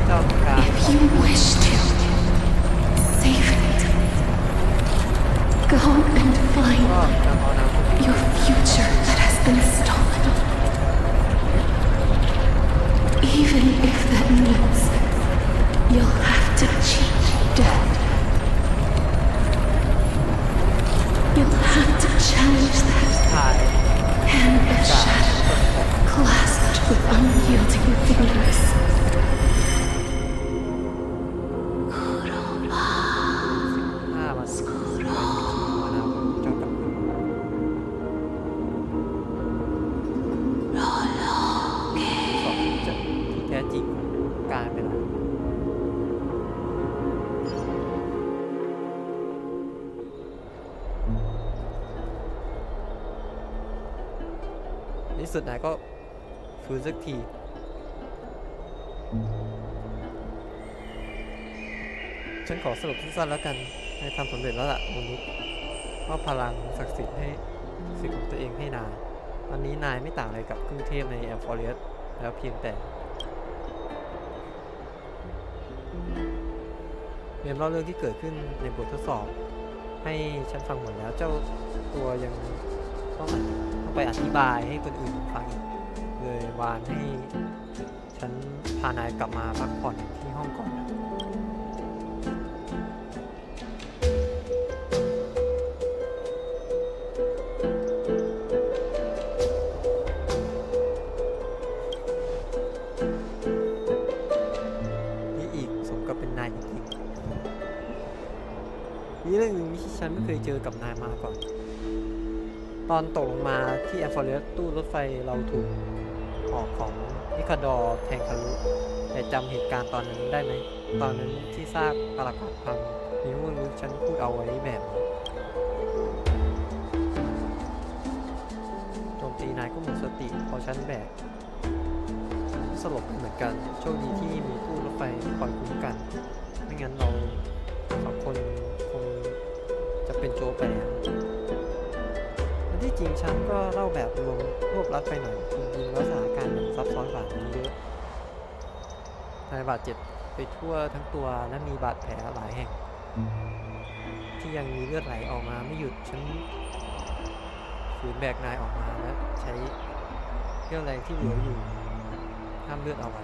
เจ้าการ if you wish to save it. Go and ก็ find จะมอนำ your future that has been stolen. Even if that means you'll have to cheat death. You'll have to challenge that ถ่าย hand of shadow clasped with unyielding fingers. ห้ามันมานำเจ้ากลับมาสอบจะที่แท้จริงของการเวลาในที่สุดนายก็ฟื้นสักที ฉันขอสรุปสั้นๆแล้วกันนายทำสำเร็จแล้วล่ะมนุษย์มอบพลังศักดิ์สิทธิ์ให้สิ่งของตัวเองให้นายตอนนี้นายไม่ต่างอะไรกับครึ่งเทพในแอมฟอเรียสแล้วเพียงแต่เรียนเล่าเรื่องที่เกิดขึ้นในบททดสอบให้ฉันฟังหมดแล้วเจ้าตัวยังต้องไปอธิบายให้คนอื่นฟังอีกเลยวานให้ฉันพานายกลับมาพักผ่อนที่ห้องก่อนนะนี่อีกสมกับเป็นนายจริงๆมีเรื่องหนึ่งที่ฉันไม่เคยเจอกับนายมาก่อนตอนตกลงมาที่แอมฟอเรียสตู้รถไฟเราถูกหอกของนิคาดอร์แทงทะลุแต่จำเหตุการณ์ตอนนั้นได้ไหมตอนนั้นที่ซากปรักหักพังมีเรื่องลึกฉันพูดเอาไว้แบบนี้โจมตีนายก็หมดสติพอฉันแบกสลบไปเหมือนกันโชคดีที่มีตู้รถไฟคอยคุ้มกันไม่งั้นเราสองคนคงจะเป็นโจไปแล้วที่จริงฉันก็เล่าแบบรวบรัดไปหน่อยจริงๆแล้วสถานการณ์มันซับซ้อนกว่านี้เยอะนายบาดเจ็บไปทั่วทั้งตัวและมีบาดแผลหลายแห่งที่ยังมีเลือดไหลออกมาไม่หยุดฉันฝืนแบกนายออกมาและใช้เรี่ยวแรงที่เหลืออยู่ห้ามเลือดเอาไว้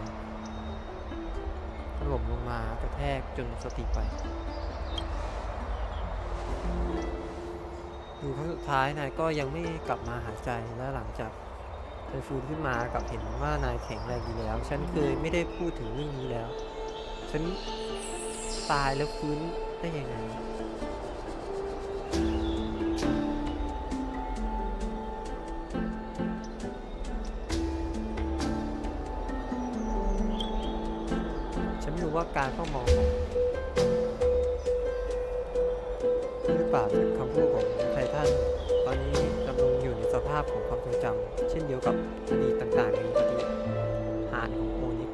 ถล่มลงมากระแทกจนสติไปอยู่ครั้งสุดท้ายนายก็ยังไม่กลับมาหายใจและหลังจากฉันฟื้นขึ้นมากับเห็นว่านายแข็งแรงดีแล้วฉันเคยไม่ได้พูดถึงเรื่องนี้แล้วฉันตายแล้วฟื้นได้ยังไงฉันไม่รู้ว่าการเฝ้ามองของหรือเปล่าจากคำพูดของไททันตอนนี้ดำรงอยู่ในสภาพของความทรงจำเช่นเดียวกับอดีตต่างๆในปฏิหารของโอนิก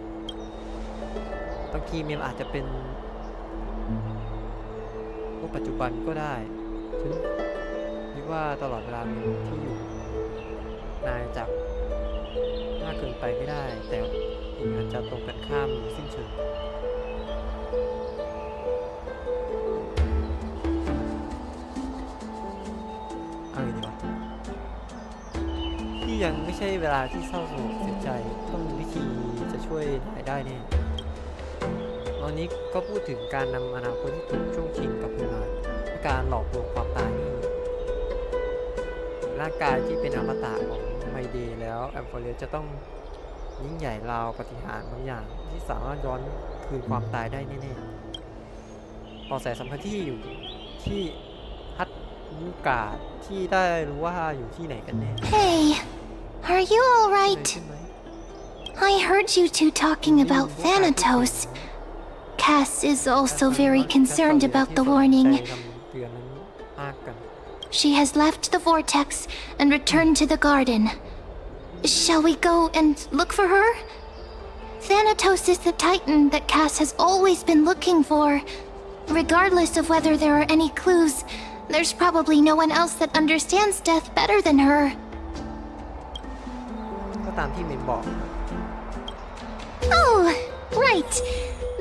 บางทีมันอาจจะเป็นพวกปัจจุบันก็ได้ฉันคิดว่าตลอดเวลาที่อยู่นายจากมากเกินไปไม่ได้แต่อีกอาจจะตรงกันข้ามสิ้นเชิงที่ยังไม่ใช่เวลาที่เศร้าโศกเสียใจต้องมีวิธีจะช่วยนายได้แน่ตอนนี้ก็พูดถึงการนำอนาคตที่ถูกช่วงชิงกับเวลาและการหลอกลวงความตายนี่ร่างกายที่เป็นอมตะของไมเดย์แล้วแอมโฟเรียจะต้องยิ่งใหญ่ราวปาฏิหาริย์บางอย่างที่สามารถย้อนก คืนความตายได้แน่ๆเบาะแสสำคัญที่อยู่ที่ฮัตมูกาที่ได้รู้ว่าอยู่ที่ไหนกันแน่ Hey, are you เกิด alright? ขึ้นไหม I heard you two talking about Thanatos. Cass is also very concerned about the warning. She has left the vortex and returned to the garden. Shall we go and look for her? Thanatos is the titan that Cass has always been looking for. Regardless of whether there are any clues, there's probably no one else that understands death better than her. ก็ตามที่เมนบอก Oh, right.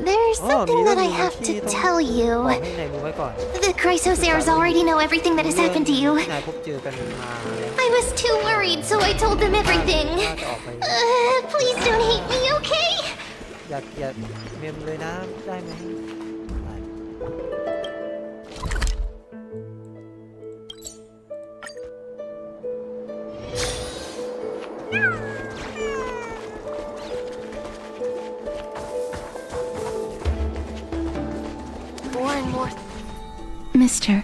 There's something that I have to tell บอก you. ให้นายรู้ไว้ก่อน The Chrysosairs already know everything that has happened to ที่ you. นายพบเจอกันมาแล้ว I was too worried, so I told them everything. น่าจะออกไป Please don't hate me, okay? อย่าเกลียดเมมเลยนะได้ไหมได้ More and more. Mister,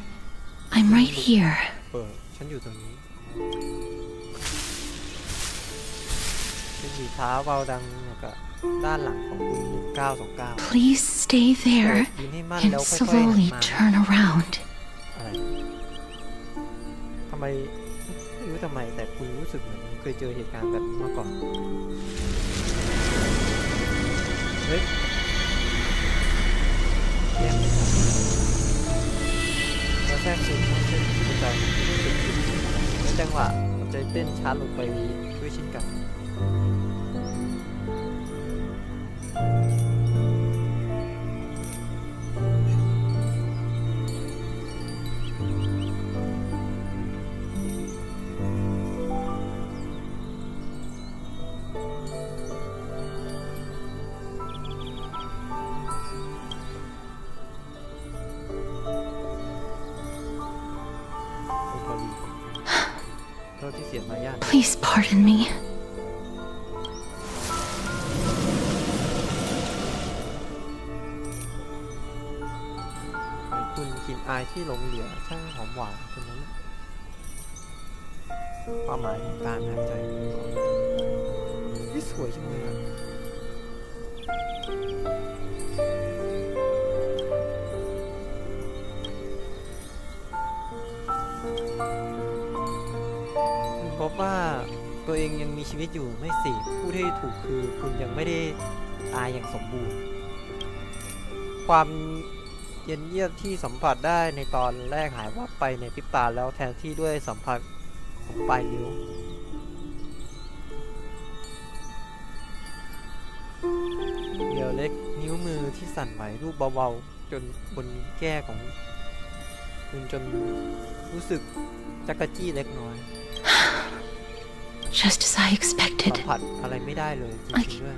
I'm right here. เปิดฉันอยู่ตรงนี้เป็นสีเท้าเบาดังกับด้านหลังของคุณ1929 Please stay there ยืนให้มั่น and แล้วค่อยๆ slowly หันมา turn around. อะไรทำไมไม่รู้ทำไมแต่คุณรู้สึกเหมือนเคยเจอเหตุการณ์แบบนี้มาก่อนเฮ้ยแย่เลยครับแล้วแทรกซึมเข้าเส้นชีพจรในจังหวะหัวใจเต้นช้าลงไปด้วยเช่นกันโทษที่เสียมารยาท Please pardon me. คุณกินอายที่หลงเหลือช่างหอมหวานคนนั้นความหมายของการหายใจนี่สวยจังเลยอะคุณพบว่าตัวเองยังมีชีวิตอยู่ไม่สิพูดให้ถูกคือคุณยังไม่ได้ตายอย่างสมบูรณ์ความเย็นเยียบที่สัมผัสได้ในตอนแรกหายวับไปในพริบตาแล้วแทนที่ด้วยสัมผัสของปลายนิ้วเดี่ยวเล็กนิ้วมือที่สั่นไหวรูปเบาๆจนบนแก้ของคุณจนรู้สึกจักรจี้เล็กน้อย Just as I สั expected. มผัสอะไรไม่ได้เลยจริงๆด้วย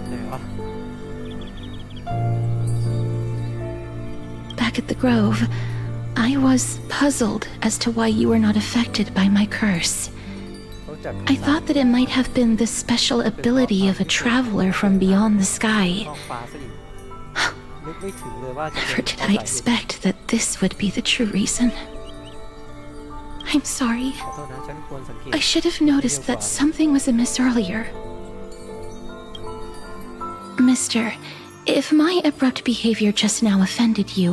ไหนวะ Back at the grove, I was puzzled as to why you were not affected by my curse. เขาจับ I thought that it might have been the special ability of a traveler from beyond the sky. ท้องฟ้าซะอีกนึกไม่ถึงเลยว่าจะ Never did I expect that this would be the true reason. I'm sorry. ขอโทษนะฉันควรสังเกต I should have noticed that something was amiss earlier. Mister, if my abrupt behavior just now offended you,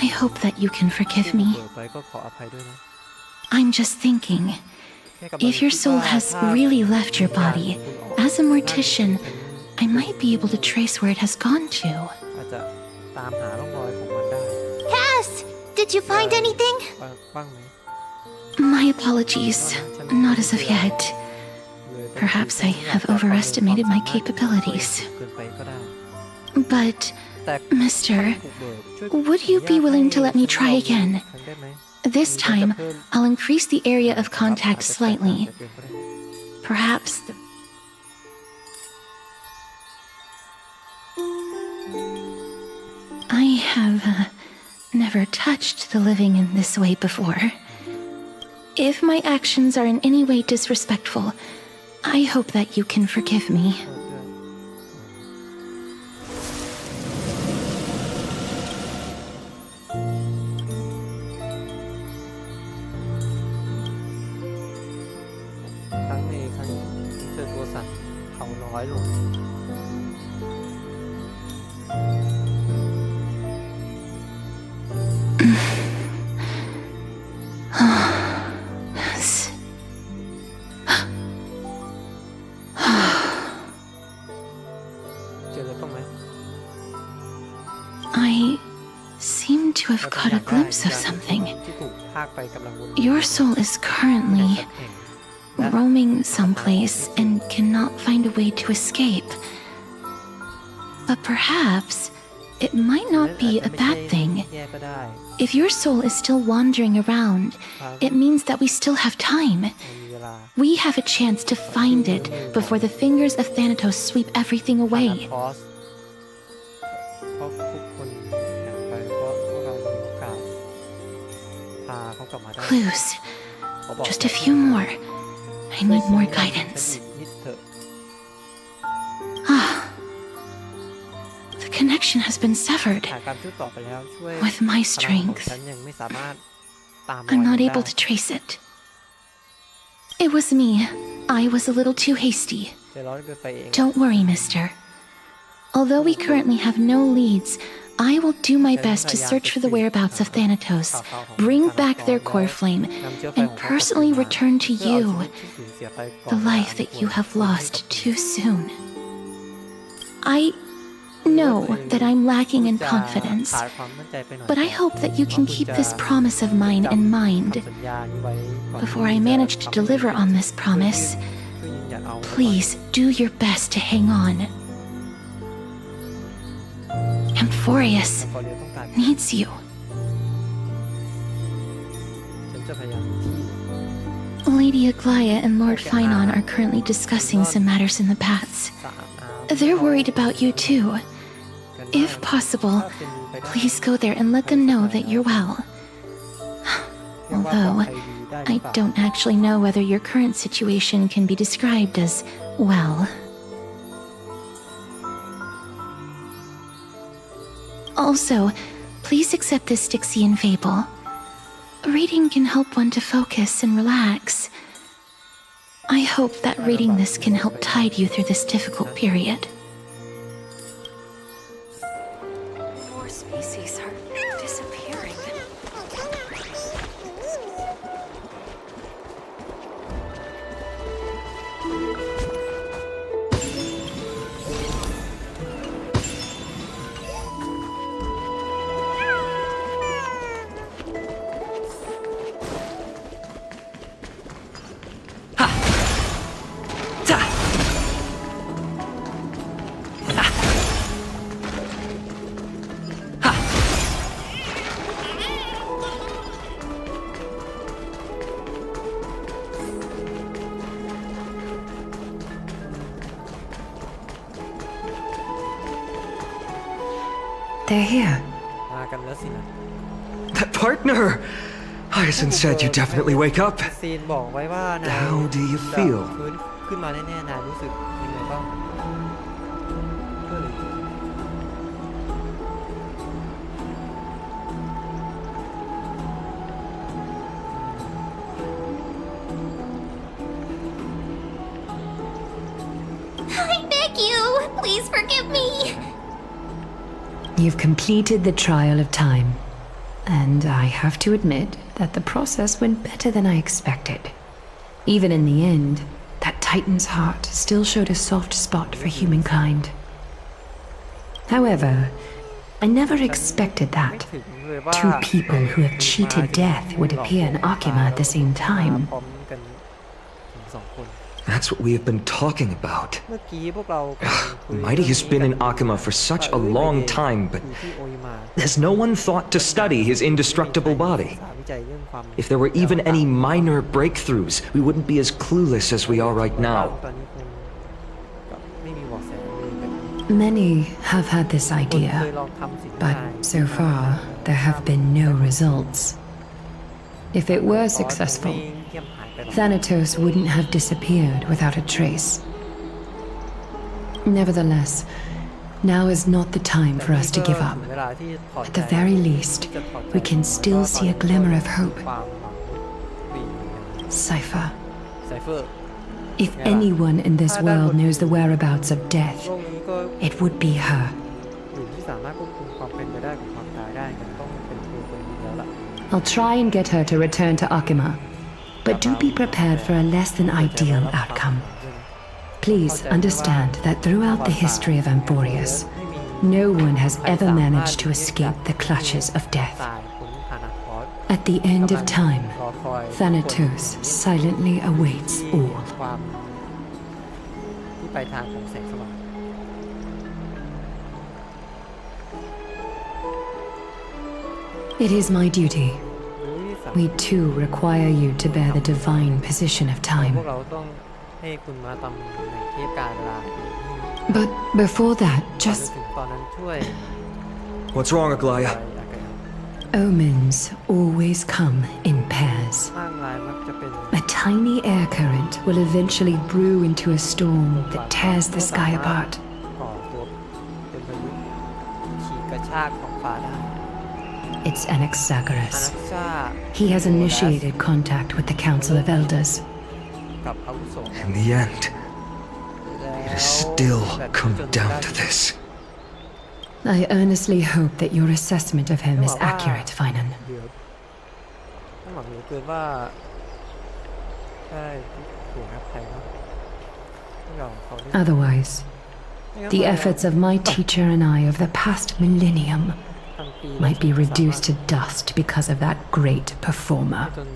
I hope that you can forgive me. เปิดไปก็ขออภัยด้วยนะ I'm just thinking, if your soul has really left your body, as a mortician, I might be able to trace where it has gone to. อาจจะตามหาร่องรอยของมันได้ Cass, did you find anything? บ้างไหม My apologies, not as of yet. Perhaps I have overestimated my capabilities. เกินไปก็ได้ But, แต่ Mister, ถูกเบิกช่วย would you be willing to let me try again? ครั้งได้ไหม This time, I'll increase the area of contact slightly. Perhaps the... I have never touched the living in this way before. If my actions are in any way disrespectful, I hope that you can forgive me. ครั้งนี้เธอตัวสั่นเขาน้อยลง เจออะไรบ้างไหม I seem to have caught a glimpse of something. ที่ถูกพากไปกำลังวน Your soul is currently roaming someplace and cannot find a way to escape. But perhaps it might not be a bad thing. แย่ก็ได้ If your soul is still wandering around, it means that we still have time. มีเวลา We have a chance to find it before the fingers of Thanatos sweep everything พา away. คอสเพราะทุกคนอยากไปเพราะพวกเรามีโอกาสพาเขากลับมาได้ Clues. เขาบอก Just a few more. I need more guidance. นิดเถอะ Ah. The connection has been severed. หาการช่วยต่อไปแล้วช่วย With my พลังของ strength, ฉันยังไม่สามารถตาม I'm รอย not ได้ able to trace it. It was me. I was a little too hasty. ใจร้อนเกินไปเอง Don't worry, mister. Although we currently have no leads, I will do my best to search for the whereabouts of Thanatos, bring back their core flame, and personally return to you the life that you have lost too soon. I know that I'm lacking in confidence, ขาดความมั่นใจไปหน่อย but I hope that you can keep this promise of mine in mind. สัญญานี้ไว้ก่อน Before I manage to deliver on this promise, ช่วยยืนยันเอาไว้ก่อน please do your best to hang on. Amphorius ฟอเรียต้องการ needs you. ฉันจะพยายามที่ Lady Aglaya and Lord Finon are currently discussing some matters in the paths. สะอาดน้ำ They're worried about you too. If possible, please go there and let them know that you're well. Although, I don't actually know whether your current situation can be described as well. Also, please accept this Styxian fable. Reading can help one to focus and relax. I hope that reading this can help tide you through this difficult period. More species are disappearing. They're here. มากันแล้วสินะ That partner! Hyacin said you definitely wake up. ซีนบอกไว้ว่านาย How do you feel? ฟื้นขึ้นมาแน่ๆนายรู้สึกยังไงบ้างเฮ้ย I beg you, please forgive me. You've completed the trial of time. And I have to admit that the process went better than I expected. Even in the end, that Titan's heart still showed a soft spot for humankind. However, I never expected that ถึงเลยว่า two people who have cheated death would appear in Akima at the same time. พร้อมกันถึงสองคน That's what we have been talking about. เมื่อกี้พวกเรากำลังคุย Mighty has been in Akima for such a long time, but อยู่ที่โออิมา has no one thought to study his indestructible body? ศึกษาวิจัยเรื่องความ If there were even any minor breakthroughs, we wouldn't be as clueless as we are right now. ตอนนี้คงกับไม่มีเบาะแสเลยแบบนี้ Many have had this คนเคย idea, ลองทำสิ่ง but so far there have been no results. If it were ไม่ successful, เงียบหายไปหรอก Thanatos wouldn't have disappeared without a trace. Nevertheless, now is not the time for us to give up. เวลาที่ถอด At ใจ the very least, ที่จะถอดใจ we can still see a glimmer of hope. ความหวังมี Cypher. ไซเฟอร์ If anyone in this world knows the whereabouts of death, โลกนี้ก็ it would be her. อยู่ที่สามารถควบคุมความเป็นไปได้ของความตายได้กันต้องเป็นเธอคนนี้แล้วล่ะ I'll try and get her to return to Akima, but do be prepared for a less than ideal outcome. Please understand that throughout the history of Amphorius, no one has ever managed to escape the clutches of death. ตายคุณฮานาคอส At the end of time, รอคอย Thanatos silently awaits all. ความที่ไปทางของแสงสว่าง It is my duty. หรือที่สาม We too require you to bear the divine position of พว time. กเราต้องให้คุณมาตำแหน่งเทพการเวลาที่ But before that, ก่อน just ถึงตอนนั้นช่วย What's wrong, อะไร Aglaya? อะไรกัน omens always come in pairs. ข้างลายมักจะเป็น A tiny air current will eventually brew into a storm that tears the sky apart. ก่อตัวเป็นพายุขี่กระชากของฟ้าได้ It's อานั Anaxagoras. กซ่า He has initiated contact with the Council of Elders. กับอาวุโส In the end, แล้ว it has still แบบ come จน down ได้ to this. I earnestly hope that your assessment of him is accurate, Finan. เดี๋ยวต้องหวังเหลือเกินว่าได้ถูกอภัยเนาะไม่ยอมเขาได้ Otherwise, ไม่งั้น the เรา efforts of my teacher and I of the past millennium พันปี might be reduced to dust because of that great ให้ performer. จน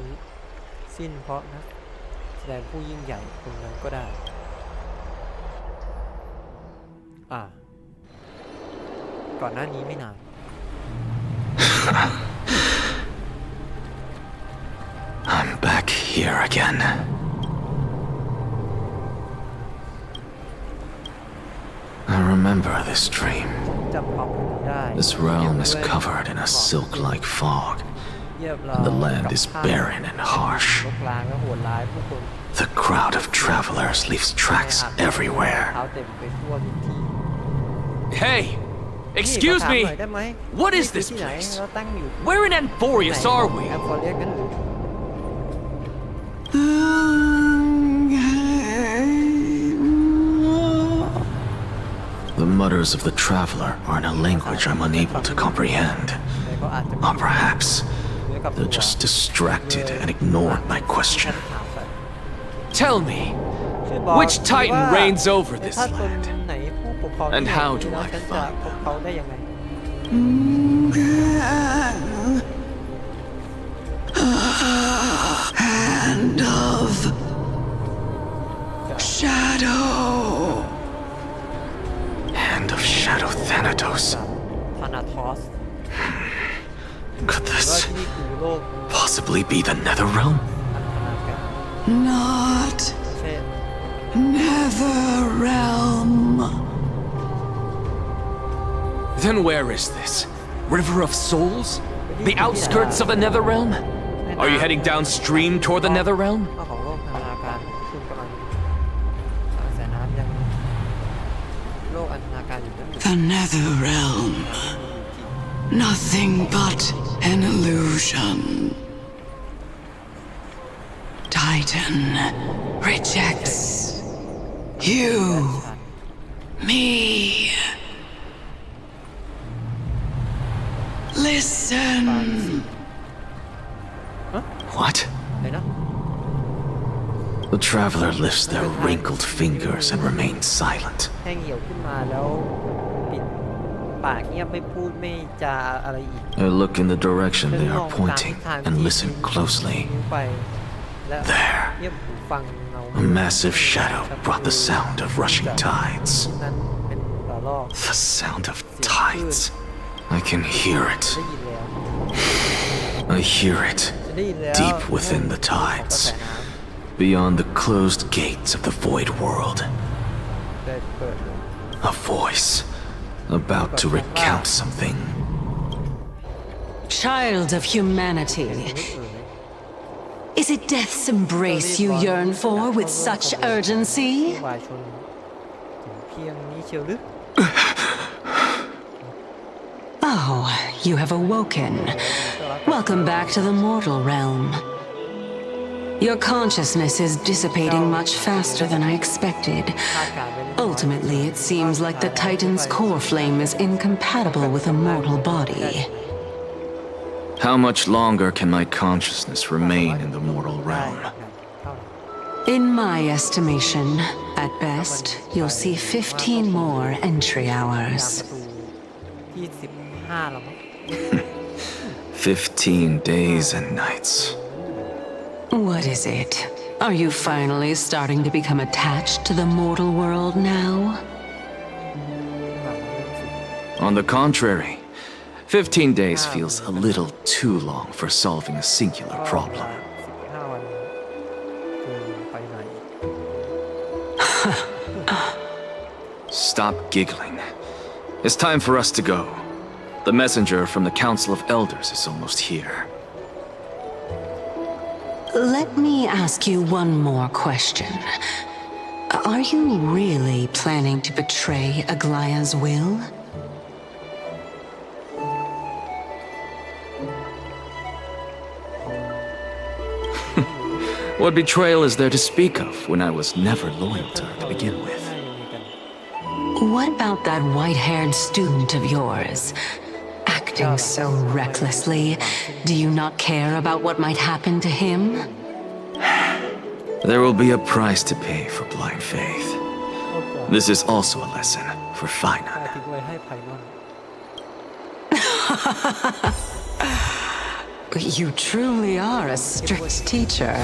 สิ้นเพราะนะแสดงผู้ยิ่งใหญ่คนนั้นก็ได้ก่อนหน้านี้ไม่นาน I'm back here again. I remember this dream. จำความรู้ได้ This realm is covered in a silk-like fog, เยียบเรา and the land is กับ barren and harsh. ลกลางและโหดร้ายผู้คน The crowd of travelers leaves tracks เท้า everywhere. เต็มไปทั่วทุกที่ Hey! นี่ Excuse ขอถาม me! หน่อยได้ไหม What is นี่คือ this ที่ไหน place? เราตั้งอยู่ Where in Amphorius are we? แอมฟอร์เรียสกันหรือ The mutters of the traveler are in a language I'm unable to comprehend. แต่ก็อาจจะ Or perhaps เหมือนกับ they're just distracted and ignored my question. Tell me, ช่วยบอก which titan ว่า reigns over this ถ้าตน land? ไหนผู้ปกครอง And ที่ how แห่ง do นี้ I แล้วฉันจะ find พบเขาได้ยังไง Hand of Shadow. Hand of Shadow Thanatos. ธานาทอส Could ว่า this ที่นี่คือโลก possibly be the Netherrealm? อันธนาการ Not เช่น Netherrealm. Then where is this? River of Souls? The outskirts of the Netherrealm? Are you heading downstream toward the Netherrealm? ข้อของโลกอันธนาการคุณกำลังกระแสน้ำยังโลกอันธนาการอยู่นั่นหรือ The Netherrealm. Nothing but an illusion. Titan rejects you, me. Listen. What? อะไรนะ The traveler lifts their wrinkled fingers and remains silent. แห้งเหี่ยวขึ้นมาแล้วปิดปากเงียบไม่พูดไม่จาอะไรอีก I look in the direction ฉัน they ม are องตามทิศ pointing ทาง and ที่ listen ชี้ closely. นิ้วไปและ There. เงียบหูฟังเงา A massive shadow brought the sound of rushing tides. นั้นเป็นระลอก The sound of tides. I can hear it. ได้ยินแล้ว I hear it จะได้ยินแล้ว deep within the ของกระ tides, แสน้ beyond the closed gates of the void world. ำได้เปิดลง A voice. About to recount something. Child of humanity, is it death's embrace you yearn for with such urgency? วายชนถึงเพียงนี้เชียวหรือ Oh, you have awoken. Welcome back to the mortal realm. Your consciousness is dissipating much faster than I expected. Ultimately, it seems like the Titan's core flame is incompatible with a mortal body. How much longer can my consciousness remain in the mortal realm? In my estimation, at best, you'll see 15 more entry hours. 25แล้วมั้ง 15 days and nights. What is it? Are you finally starting to become attached to the mortal world now? On the contrary, 15 days feels a little too long for solving a singular problem. 15 วันเกินไปหน่อย Stop giggling. It's time for us to go. The messenger from the Council of Elders is almost here. Let me ask you one more question. Are you really planning to betray Aglaya's will? What betrayal is there to speak of when I was never loyal to her to begin with? What about that white-haired student of yours? Acting so recklessly, do you not care about what might happen to him? There will be a price to pay for blind faith. This is also a lesson for Finan. ทิ้งไว้ให้ไพนอน You truly are a strict teacher.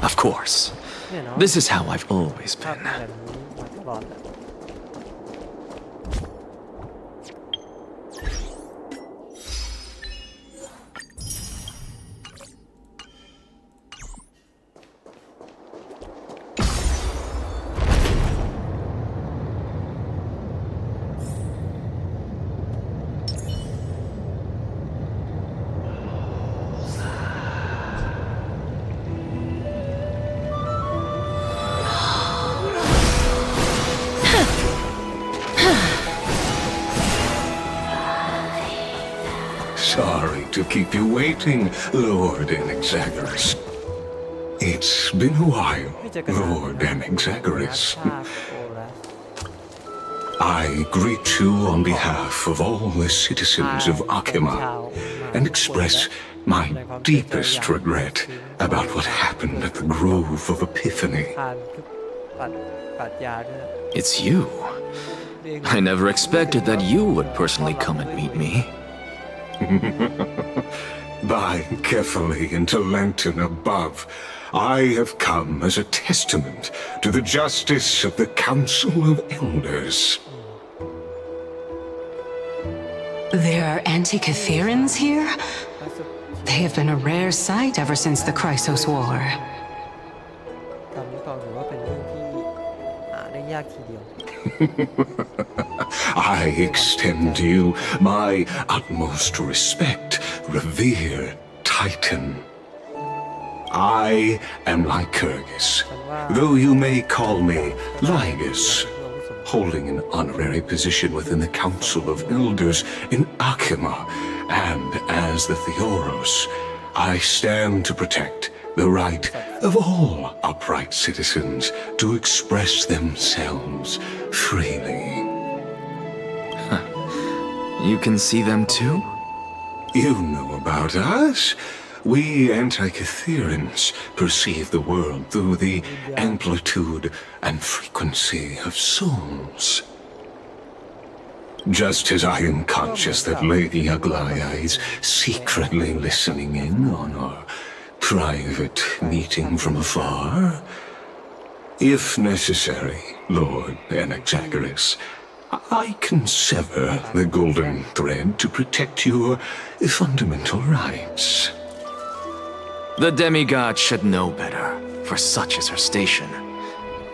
Of course. This is how I've always ภาพ been. แบบนี้มาตลอดแหละ Sorry to keep you waiting, Lord Anaxagoras. It's been a while, ไม่เจอกันนาน Lord Anaxagoras. ชาโกแล้ว I greet you on behalf of all the citizens of Akima and express my deepest regret about what happened at the Grove of Epiphany. ผ่านทุกปัดยาด้วย It's you. I never expected that you would personally come and meet me. Buying carefully into Lantern above, I have come as a testament to the justice of the Council of Elders. There are Antikytherians here? They have been a rare sight ever since the Chrysos War. ตอนนี้ก็ถือว่าเป็นเรื่องที่หาได้ยากทีเดียว I extend to you my utmost respect, revered Titan. I am Lycurgus, though you may call me Lygus, holding an honorary position within the Council of Elders in Akima, and as the Theoros, I stand to protect the right of all upright citizens to express themselves freely. You can see them too? You know about us. We Antikytherians perceive the world through the amplitude and frequency of souls. Just as I am conscious that Lady Aglaya is secretly listening in on our private meeting from afar, if necessary, Lord Anaxagoras, I can sever the golden thread to protect your fundamental rights. The demigod should know better, for such is her station.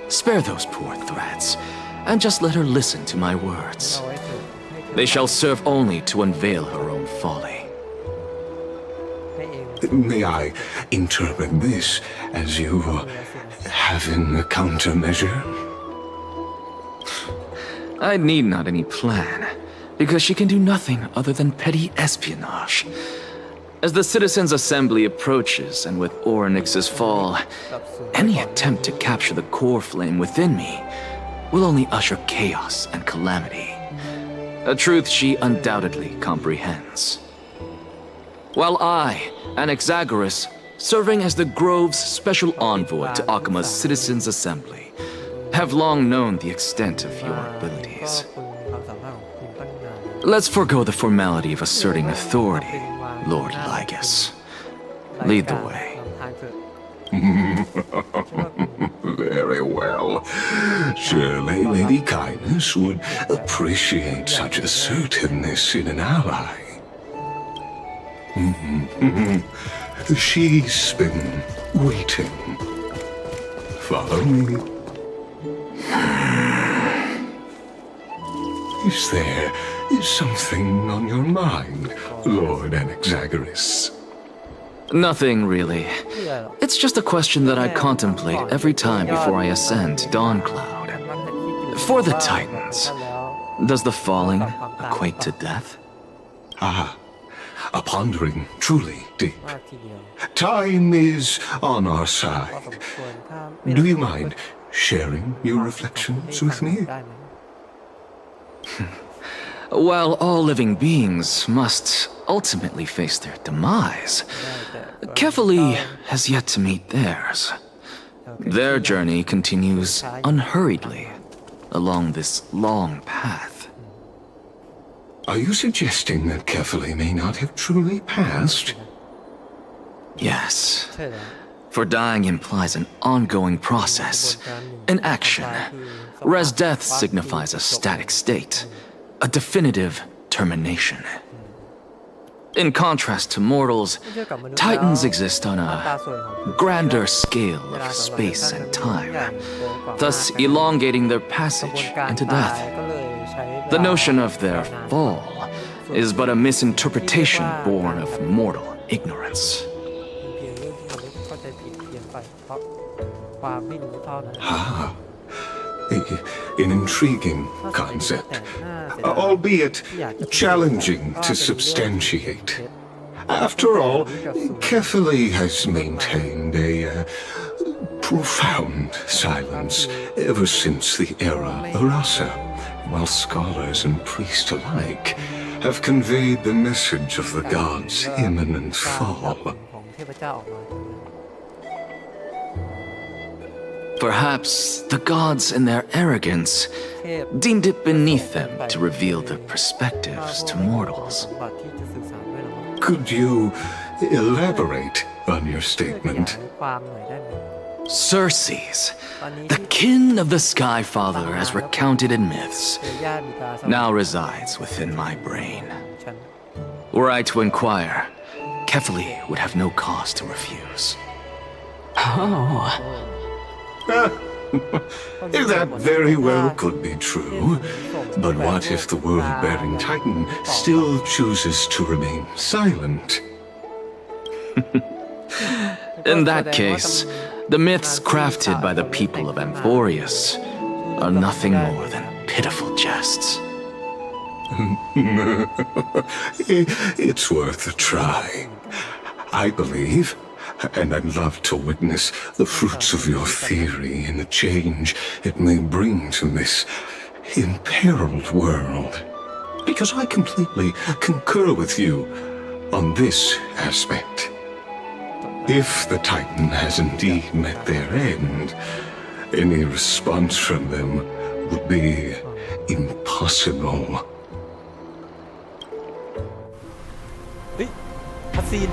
Spare those poor threats, and just let her listen to my words. They shall serve only to unveil her own folly. May I interpret this as you having a countermeasure? I need not any plan, because she can do nothing other than petty espionage. As the Citizens' Assembly approaches, and with Orynyx's fall, any attempt to capture the core flame within me will only usher chaos and calamity. A truth she undoubtedly comprehends. While I, Anaxagoras, serving as the Grove's special envoy to Akima's Citizens' Assembly, have long known the extent of your abilities. Let's forego the formality of asserting authority, Lord Lygus. Lead the way. Very well. Surely Lady Kindness would appreciate such assertiveness in an ally. She's been waiting. Follow me. Is there something on your mind, Lord Anaxagoras? Nothing, really. It's just a question that I contemplate every time before I ascend to Dawncloud. For the Titans, does the falling equate to death? Ah, a pondering truly deep. Time is on our side. Do you mind sharing your reflections with me? While all living beings must ultimately face their demise, Kefali has yet to meet theirs. Their journey continues unhurriedly along this long path. Are you suggesting that Kefali may not have truly passed? Yes. For dying implies an ongoing process, an action, whereas death signifies a static state, a definitive termination. In contrast to mortals, Titans exist on a grander scale of space and time, thus elongating their passage into death. The notion of their fall is but a misinterpretation born of mortal ignorance. Ah, an intriguing concept, albeit challenging to substantiate. After all, Kefali has maintained a profound silence ever since the era Arasa, while scholars and priests alike have conveyed the message of the gods' imminent fall. Perhaps the gods in their arrogance deemed it beneath them to reveal their perspectives to mortals. Could you elaborate on your statement? Circes, the kin of the Sky Father as recounted in myths, now resides within my brain. Were I to inquire, Kefali would have no cause to refuse. Oh. That very well could be true. But what if the world-bearing Titan still chooses to remain silent? In that case, the myths crafted by the people of Amphorius are nothing more than pitiful jests. It's worth a try. I believe, and I'd love to witness the fruits of your theory and the change it may bring to this imperiled world. Because I completely concur with you on this aspect. If the Titan has indeed met their end, any response from them would be impossible. คัสซีน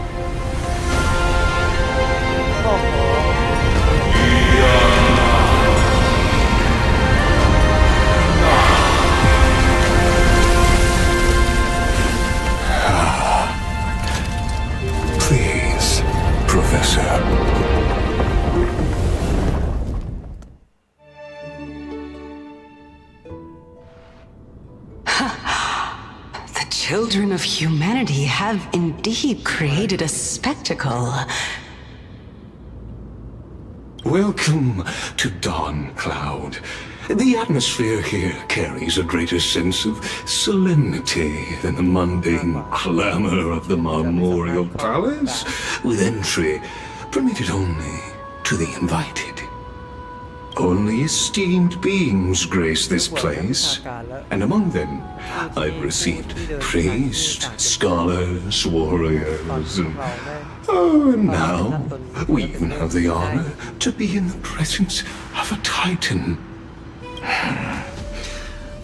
Please, Professor. children of humanity have indeed created a spectacle. Welcome to Dawn Cloud. The atmosphere here carries a greater sense of solemnity than the mundane clamor of the Memorial Palace, with entry permitted only to the invited. Only esteemed beings grace this place, and among them I've received priests, scholars, warriors, and now we even have the honor to be in the presence of a Titan.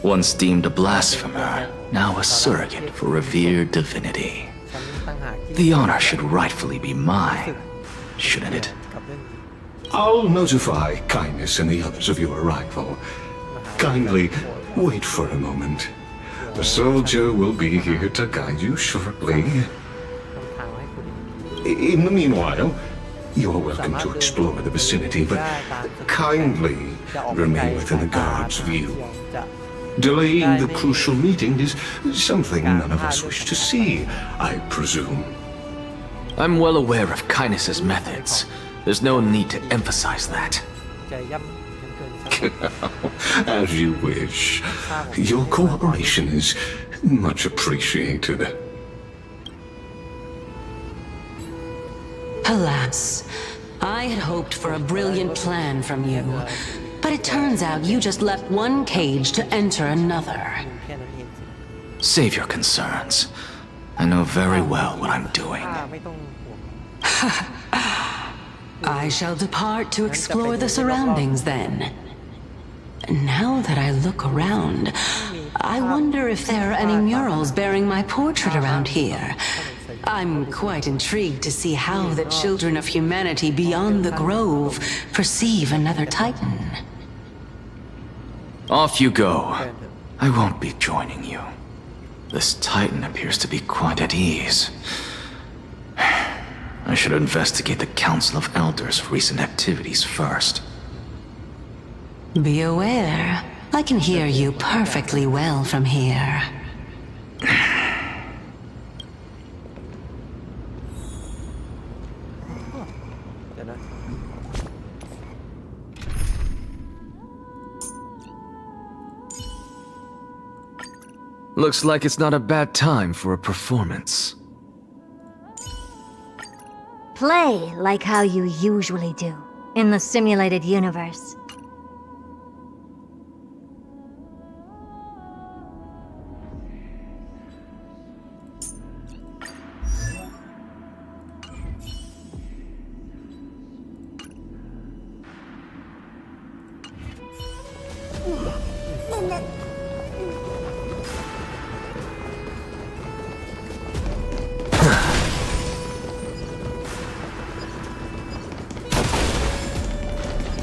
Once deemed a blasphemer, now a surrogate for revered divinity. The honor should rightfully be mine, shouldn't it? I'll notify Kindness and the others of your arrival. Kindly wait for a moment. The soldier will be here to guide you shortly. In the meanwhile, you are welcome to explore the vicinity, but kindly remain within the guard's view. Delaying the crucial meeting is something none of us wish to see, I presume. I'm well aware of Kindness's methods. There's no need to emphasize that. As you wish. Your cooperation is much appreciated. Alas, I had hoped for a brilliant plan from you, but it turns out you just left one cage to enter another. Save your concerns. I know very well what I'm doing. I shall depart to explore the surroundings then. Now that I look around, I wonder if there are any murals bearing my portrait around here. I'm quite intrigued to see how the children of humanity beyond the grove perceive another Titan. Off you go. I won't be joining you. This Titan appears to be quite at ease. I should investigate the Council of Elders' recent activities first. Be aware, I can hear you perfectly well from here. Looks like it's not a bad time for a performance. Play like how you usually do, in the simulated universe.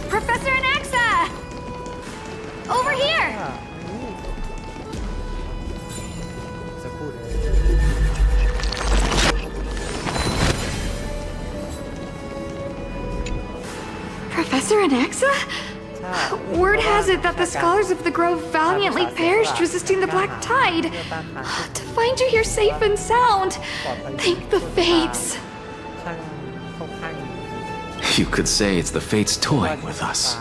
Professor Anaxa! Over here! Professor Anaxa? Word has it that the scholars of the Grove valiantly perished resisting the Black Tide. To find you here safe and sound, thank the fates. You could say it's the fates toying with us.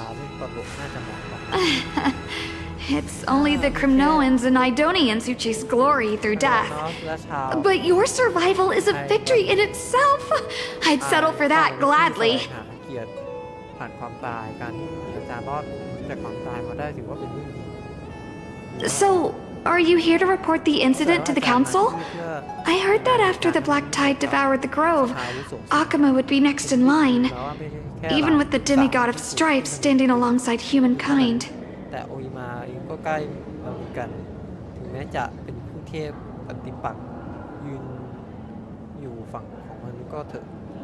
It's only the Crimnoans and Idonians who chase glory through death. But your survival is a victory in itself. I'd settle for that gladly. So, are you here to report the incident to the council? I heard that after the Black Tide devoured the grove, Akuma would be next in line, even with the demigod of strife standing alongside humankind.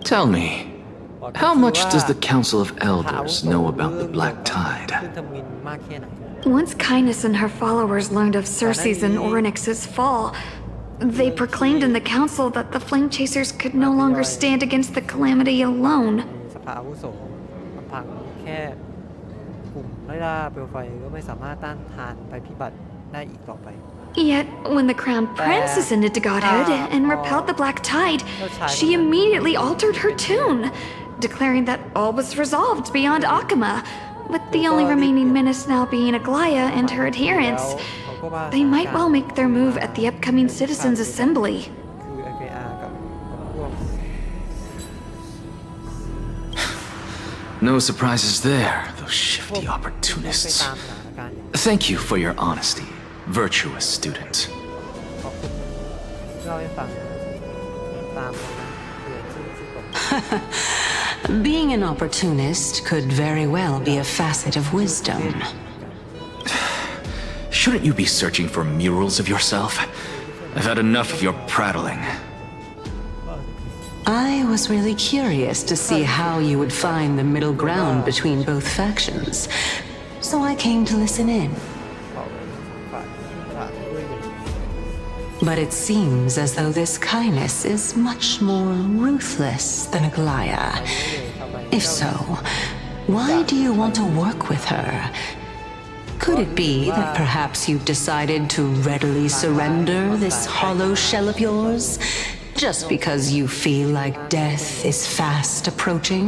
Tell me, how much does the Council of Elders know about the Black Tide? Once Kindness and her followers learned of Circe's and Orynyx's fall, they proclaimed in the council that the Flame Chasers could no longer stand against the calamity alone. Yet, when the crown prince ascended to godhood and repelled the black tide, she immediately altered her tune, declaring that all was resolved beyond Akama, with the only remaining menace now being Aglaya and her adherents. They might well make their move at the upcoming Citizens' Assembly. คือ AKR กับพวก No surprises there, those shifty opportunists. ไปตามสถานการณ์อย่าง Thank you for your honesty, virtuous student. ขอบคุณเล่าให้ฟังตามมานะเผื่อที่ตก Being an opportunist could very well be a facet of wisdom. Shouldn't you be searching for murals of yourself? I've had enough of your prattling. I was really curious to see how you would find the middle ground between both factions, so I came to listen in. But it seems as though this kindness is much more ruthless than Aglaya. If so, why do you want to work with her? Could it be that perhaps you've decided to readily surrender this hollow shell of yours, just because you feel like death is fast approaching?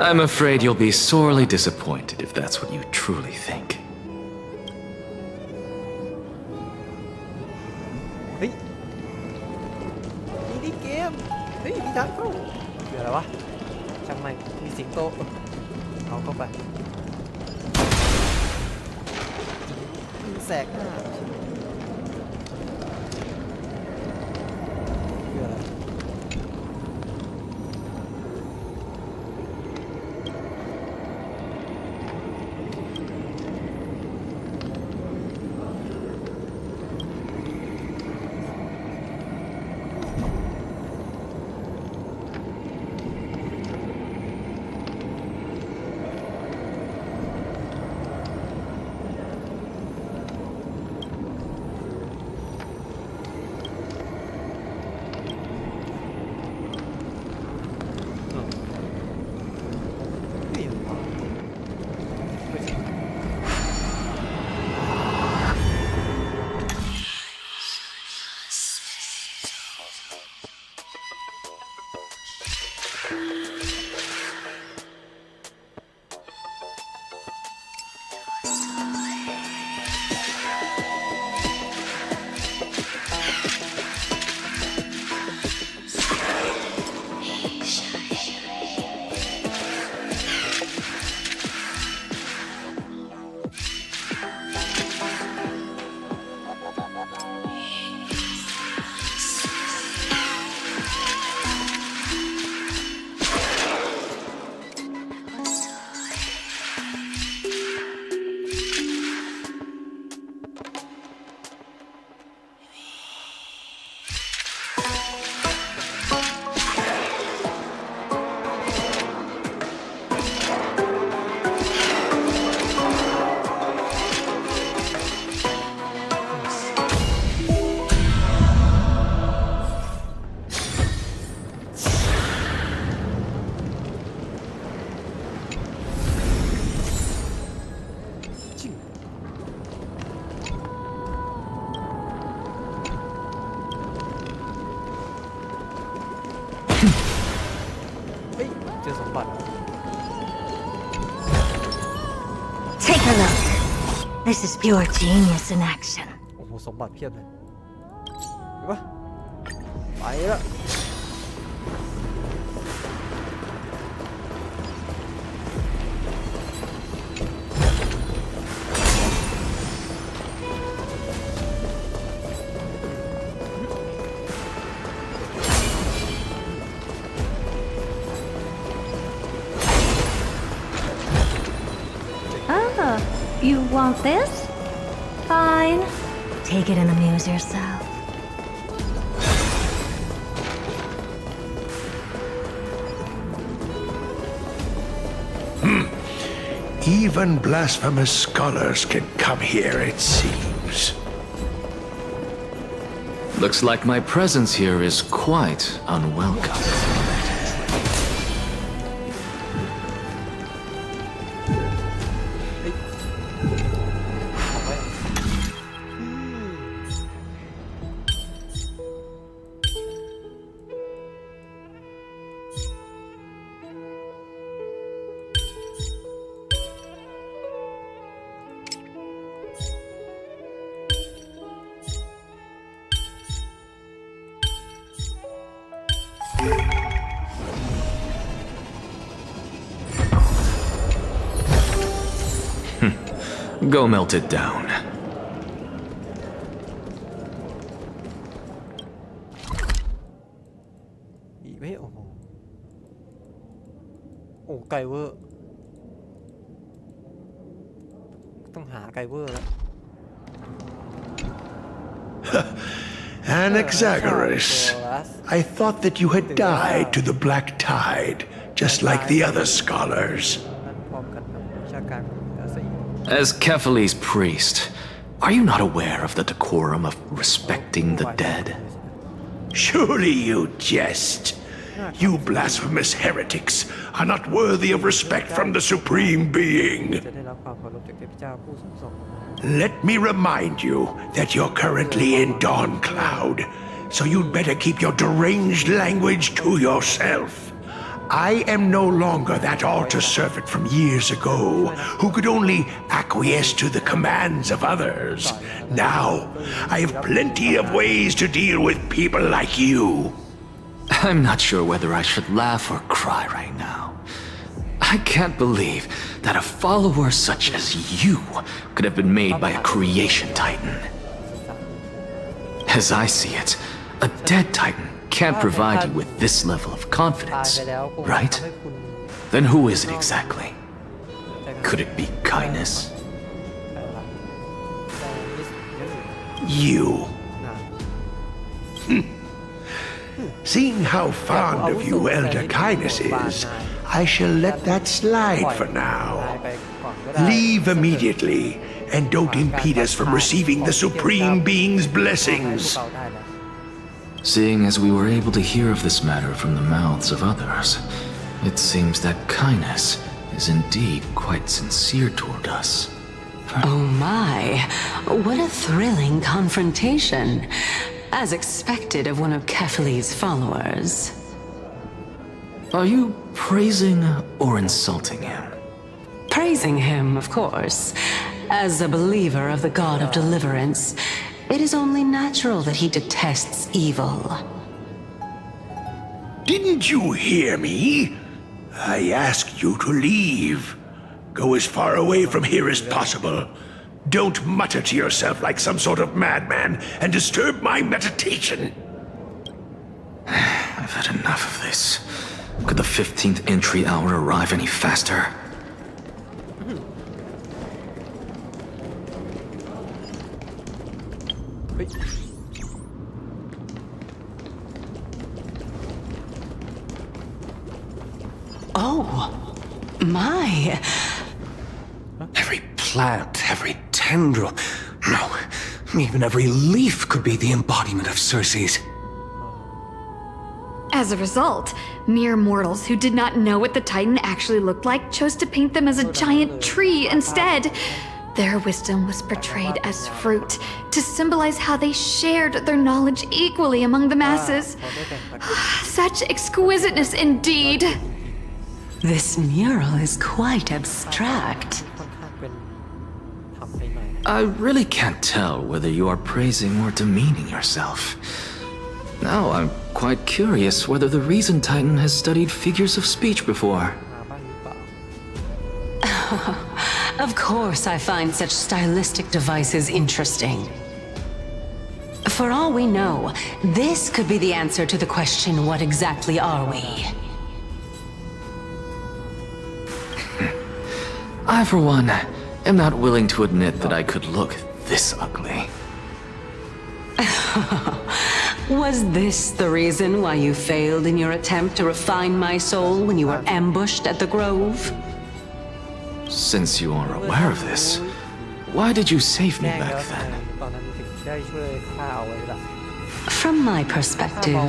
I'm afraid you'll be sorely disappointed if that's what you truly think. เฮ้ยมินิเกม เฮ้ย มีทางเข้าเดี๋ยวอะไรวะช่างไม่มีสิงโต เอาเข้าไปยิงแสกหน้าคืออะไร เฮ้ย เจอสมบัติ Take a look. This is pure genius in action. โอ้โห สมบัติเพียบเลยเห็นปะไปแล้ว Ah, you want this? Fine. Take it and amuse yourself. Even blasphemous scholars can come here, it seems. Looks like my presence here is quite unwelcome. Go melt it down. อีกไม่โอ้โหโอ้ไกลเวอร์ต้องหาไกลเวอร์แล้ว Anaxagoras, I thought that you had died to the Black Tide, just like the other scholars. นั่นพร้อมกันกับวิชาการของเหนือซะอีก As Kephales's priest, are you not aware of the decorum of respecting the dead? Surely you jest. You blasphemous heretics are not worthy of respect from the Supreme Being. จะได้รับความเคารพจากเทพเจ้าผู้สูงส่ง Let me remind you that you're currently in Dawn Cloud, so you'd better keep your deranged language to yourself. I am no longer that altar servant from years ago who could only acquiesce to the commands of others. Now, I have plenty of ways to deal with people like you. I'm not sure whether I should laugh or cry right now. I can't believe that a follower such as you could have been made by a creation titan. As I see it, a dead titan can't provide you with this level of confidence, right? Then who is it exactly? Could it be kindness? You. Seeing how fond of you Elder Kindness is, I shall let that slide for now. Leave immediately, and don't impede us from receiving the Supreme Being's blessings. Seeing as we were able to hear of this matter from the mouths of others, it seems that kindness is indeed quite sincere toward us. Oh my, what a thrilling confrontation. As expected of one of Kephales's followers. Are you praising or insulting him? Praising him, of course. As a believer of the God of Deliverance, it is only natural that he detests evil. Didn't you hear me? I asked you to leave. Go as far away from here as possible. Don't mutter to yourself like some sort of madman and disturb my meditation. I've had enough of this. Could the 15th entry hour arrive any faster? Oh, my. Every plant, every tendril, no, even every leaf could be the embodiment of Circe's. As a result, mere mortals who did not know what the Titan actually looked like chose to paint them as a giant tree instead. Their wisdom was portrayed as fruit, to symbolize how they shared their knowledge equally among the masses. Such exquisiteness indeed. This mural is quite abstract. I really can't tell whether you are praising or demeaning yourself. Now I'm quite curious whether the Reason Titan has studied figures of speech before. Of course I find such stylistic devices interesting. For all we know, this could be the answer to the question, what exactly are we? I, for one, am not willing to admit that I could look this ugly. Was this the reason why you failed in your attempt to refine my soul when you were ambushed at the Grove? Since you are aware of this, why did you save me back then? From my perspective,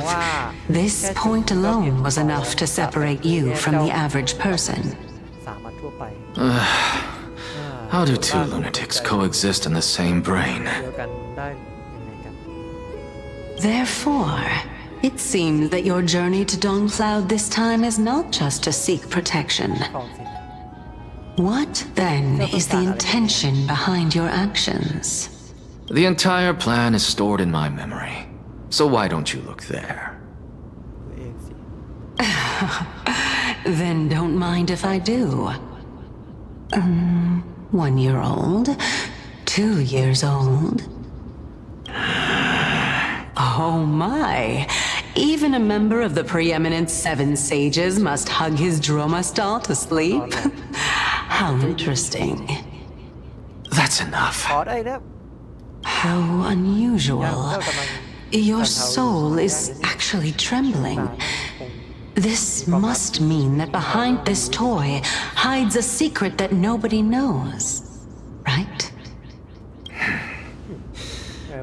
this point alone was enough to separate you from the average person. How do two lunatics coexist in the same brain? Therefore, it seems that your journey to Dawn-Cloud this time is not just to seek protection. What, then, is the intention behind your actions? The entire plan is stored in my memory, so why don't you look there? Then don't mind if I do. 1 year old? 2 years old? Oh my! Even a member of the preeminent 7 sages must hug his dromastol to sleep? How interesting. That's enough. ขอได้แล้ว How unusual. Your soul is actually trembling. This must mean that behind this toy hides a secret that nobody knows, right?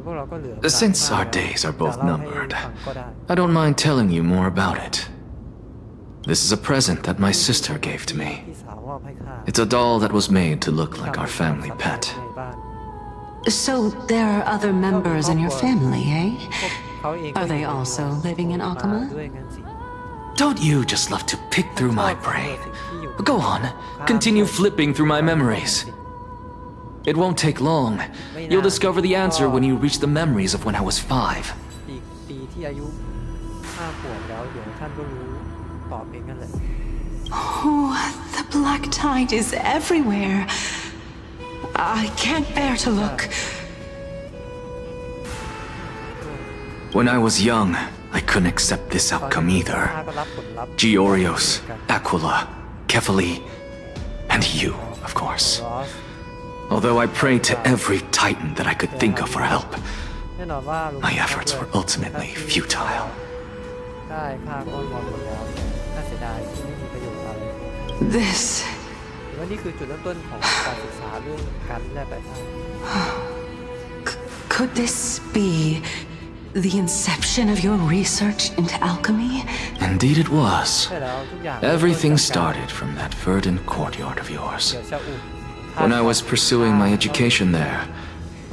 พวกเราก็เหลือ Since our days are both จะเล่าให้ numbered, ฟังก็ได้ I don't mind telling you more about it. This is a present that my sister gave to me. พี่สาวมอบให้ข้า It's a doll that was made to look like our family pet. ในบ้าน So there are other members in your family, eh? เขาเองก็ Are they also living in มา Akama? ด้วยงั้นสิ Don't you just love to pick through my brain? Go on, continue flipping through my memories. It won't take long. You'll discover the answer when you reach the memories of when I was 5. อีกปีที่อายุ5 ขวบแล้วเดี๋ยวท่านก็รู้ตอบเองนั่นแหละ Oh, the black tide is everywhere. I can't bear to look. When I was young, I couldn't accept this outcome either. ข้าก็รับผลลัพธ์ Giorios, Aquila, Kefali, and you, of course. รอส Although I prayed to every titan that I could think of for help, แน่นอนว่า my efforts were ultimately futile. ได้ข้าก็วอนหมดแล้วน่าเสียดายที่ไม่มีประโยชน์อะไร This หรือว่านี่คือจุดเริ่มต้นของการศึกษาเรื่องการแลกแปลธาตุ could this be the inception of your research into alchemy? Indeed it was. ใช่แล้วทุกอย่าง Everything started from that verdant courtyard of yours. เดี๋ยวชาอุ่น When I was pursuing my education there,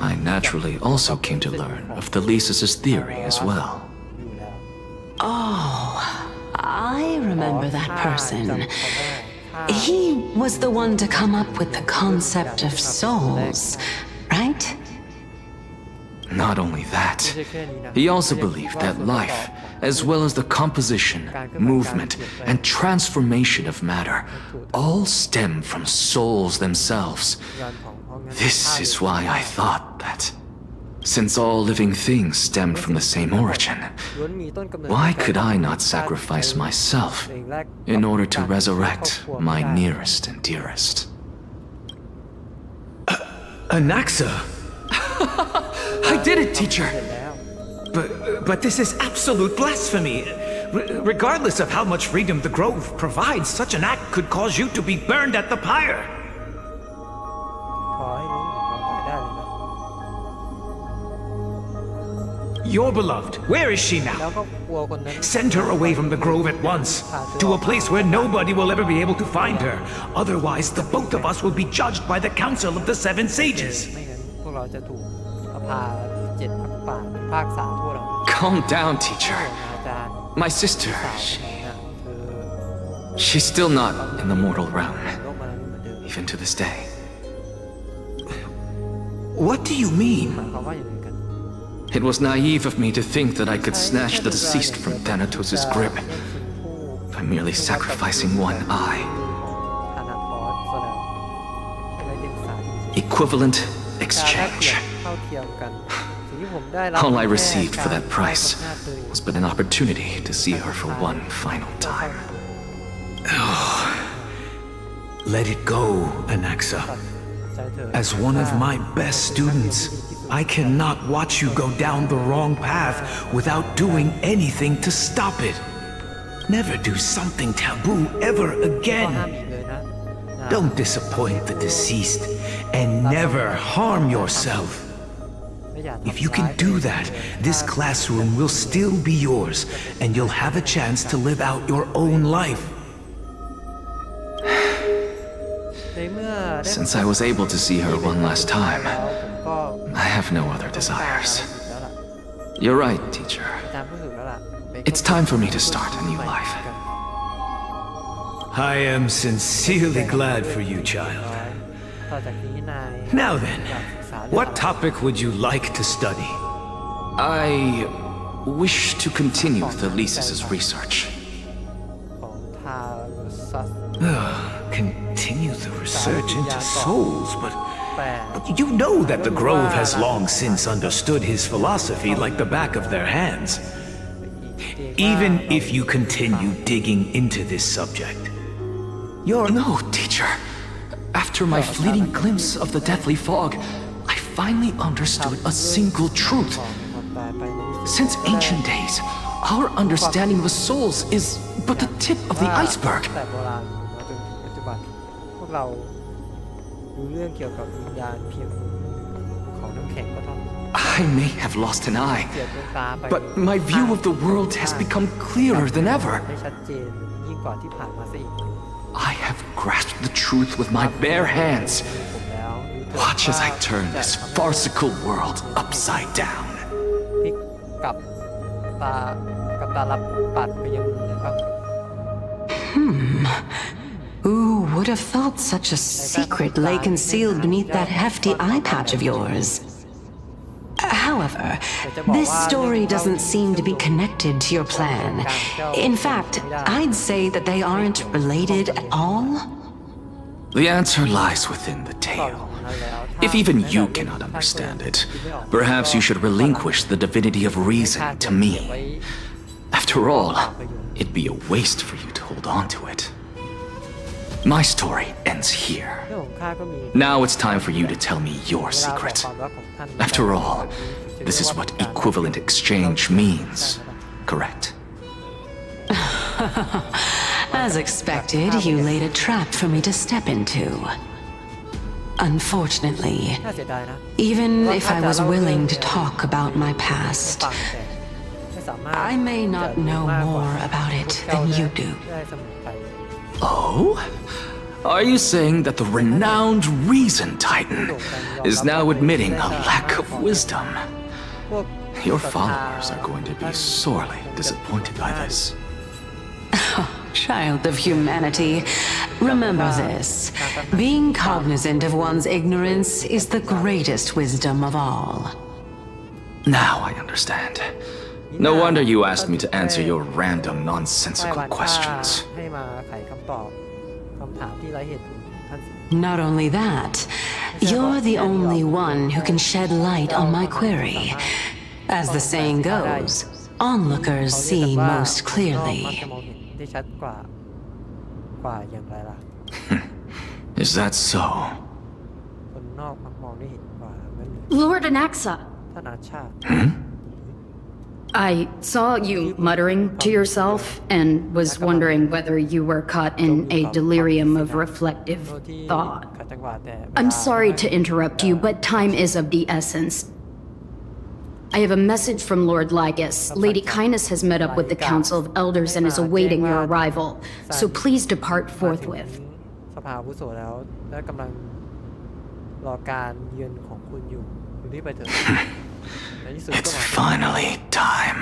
I naturally also came to learn of Thelesis' theory as well. อยู่แล้ว Oh, I remember that ข้า person. จำเขาได้ข้า He was the one to come up with the concept of souls, right? Not only that, he also believed that life, as well as the composition, movement, and transformation of matter, all stem from souls themselves. ยานของห้องนั้น This is why I thought that, since all living things stemmed from the same origin, ล้วนมีต้นกำเนิด why could I not sacrifice myself in order to resurrect my nearest and dearest? Anaxa! I did it, teacher! เสร็จแล้ว But this is absolute blasphemy. Regardless of how much freedom the Grove provides, such an act could cause you to be burned at the pyre. ขอให้รู้ความตายได้เลยนะ Your beloved, where is she แล้ว now? ก็กลัวคนนั้น Send her away from the Grove at once, to a place where nobody will ever be able to find her. Otherwise, the both of us will be judged by the Council of the 7 Sages. ไม่งั้นพวกเราจะถูกพา7 พักป่าพิพากษาโทษเรา Calm down, teacher. อาจารย์ My sister, สาวคนนั้นเธอ she's still not in the mortal realm, โลกมนุษย์เหมือนเดิม even to this day. What do you mean? หมายความว่าอย่างไรกัน It was naive of me to think that I could snatch the deceased from Thanatos' grip by merely sacrificing one eye. ฐานะทอสซะแล้วให้ไว้เดียงสาย Equivalent การแลกเป exchange. ลี่ยนเท่าเทียมกันสิ่งที่ผมได้รับ All I แค่ received for การ that price ให้ความน่าเชื่อ was but an opportunity to see her for one final time. Let it go, Anaxa. ใจเธอ As one of my best students, I cannot watch you go down the wrong path without doing anything to stop it. Never do something taboo ever ก็ห้าม again. อีกเลยนะ Don't disappoint the deceased and never harm yourself. ไม่อยาก If you can do that, this classroom will still be yours and you'll have a chance to live out your own life. ในเมื่อได้ Since I was able to see her one last time, แล้วผมก็ I have no other desires. แล้วล่ะ You're right, teacher. อาจารย์พูดถูกแล้วล่ะ It's time for me to start a new life. I am sincerely glad for you, child. ต่อจากนี้นาย Now then, อยากศึกษาเรื่อง what topic would you like to study? I wish to continue Thelesis' research. ของ Continue the research into souls, but แต่ you know that the Grove has long since understood his philosophy like the back of their hands. Even if you continue digging into this subject, you're No, teacher. After my fleeting glimpse of the deathly fog, I finally understood a single truth. Since ancient days, our understanding of the souls is but the tip of the iceberg. แต่โบราณมาจนถึงปัจจุบันพวกเรารู้เรื่องเกี่ยวกับวิญญาณเพียงของน้ำแข็งก็เท่านั้น I may have lost an eye, เสียดวงตาไป but my view of the world has become clearer than ever. ได้ชัดเจนยิ่งกว่าที่ผ่านมาซะอีก I have grasped the truth with my bare hands. ผมแล้วรู้ตัว Watch as I ว่า turn this farcical world upside down. พลิกกลับตากับตาลับปัดไปยังมือครับ Who would have thought such a secret lay concealed beneath that hefty eye patch of yours? However, this story doesn't seem to be connected to your plan. In fact, I'd say that they aren't related at all. The answer lies within the tale. If even you cannot understand it, perhaps you should relinquish the divinity of reason to me. After all, it'd be a waste for you to hold on to it. My story ends here. เรื่องของข้าก็มี Now it's time for you to tell me your secret. After all, this is what equivalent exchange means, correct? As expected, you laid a trap for me to step into. Unfortunately, น่าเสียดายนะ even if I was willing to talk about my past, ฟังแต่ไม่สามารถ I may not know more about it than you do. ได้สมุนไพร Oh? Are you saying that the renowned Reason Titan is now admitting a lack of wisdom? พวก Your followers are going to be sorely disappointed by this. Child of humanity, remember this. Being cognizant of one's ignorance is the greatest wisdom of all. Now I understand. No wonder you asked me to answer your random, ให้ nonsensical วัน questions. ให้มาไขคำตอบคำถามที่ไร้เหตุผลของท่านสิ Not only that, you're the only one who can shed light on my query. As the saying goes, onlookers เขาเรียก see กันว่า most คนนอก clearly. มักจะมองเห็นได้ชัดกว่าอย่างไรล่ะ Is that so? คนนอกมักมองได้เห็นกว่านั้น Lord Anaxa, ท่านอาชาติ I saw you muttering to yourself and was wondering whether you were caught in a delirium of reflective โดยที่ thought. ขัดจังหวะแต่ I'm sorry to interrupt you, but time is of the essence. I have a message from Lord Lygus. Lady Kindness has met up with the Council of Elders and is awaiting your arrival, so please depart มาถึง forthwith. สภาอาวุโสแล้วและกำลังรอการเยือนของคุณอยู่รีบไปเถอะในที่สุดก็ It's มา finally time.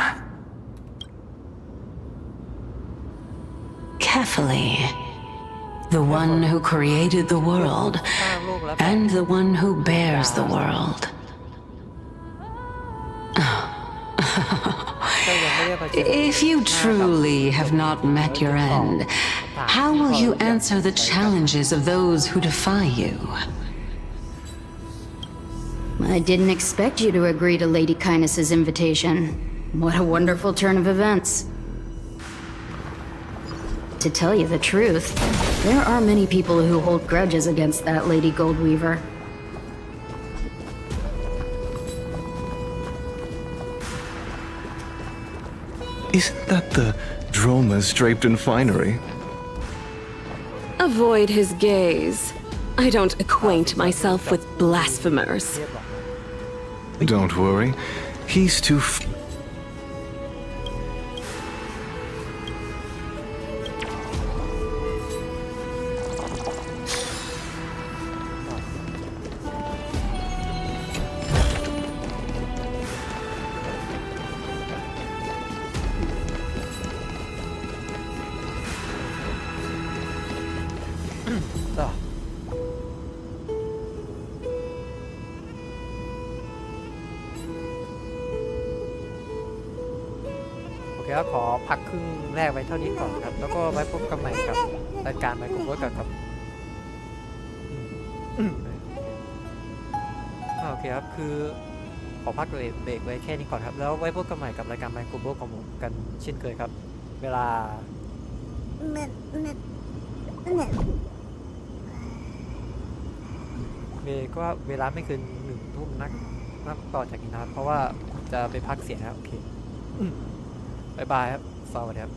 Carefully. The one who created the world, and the one who bears the world. ก็ยังไม่ได้เผชิญ If you truly have not met your end, how will you answer the challenges of those who defy you? I didn't expect you to agree to Lady Kindness's invitation. What a wonderful turn of events. To tell you the truth, there are many people who hold grudges against that Lady Goldweaver. Isn't that the dromas draped in finery? Avoid his gaze. I don't acquaint myself with blasphemers. Don't worry. He's too ดี๋ยวขอพักครึ่งแรกไว้เท่านี้ก่อนครับแล้วก็ไว้พบกันใหม่กับรายการไมโครโบสกันครับโอเคครับคือขอพักเบรกไว้แค่นี้ก่อนครับแล้วไว้พบกันใหม่กับรายการไมโครโบสของผมกันเช่นเคยครับเวลาก็เวลาไม่เกิน1 ทุ่มนักต่อจากนี้นะครับเพราะว่าจะไปพักเสียงครับโอเคบ๊ายบายครับสวัสดีครับ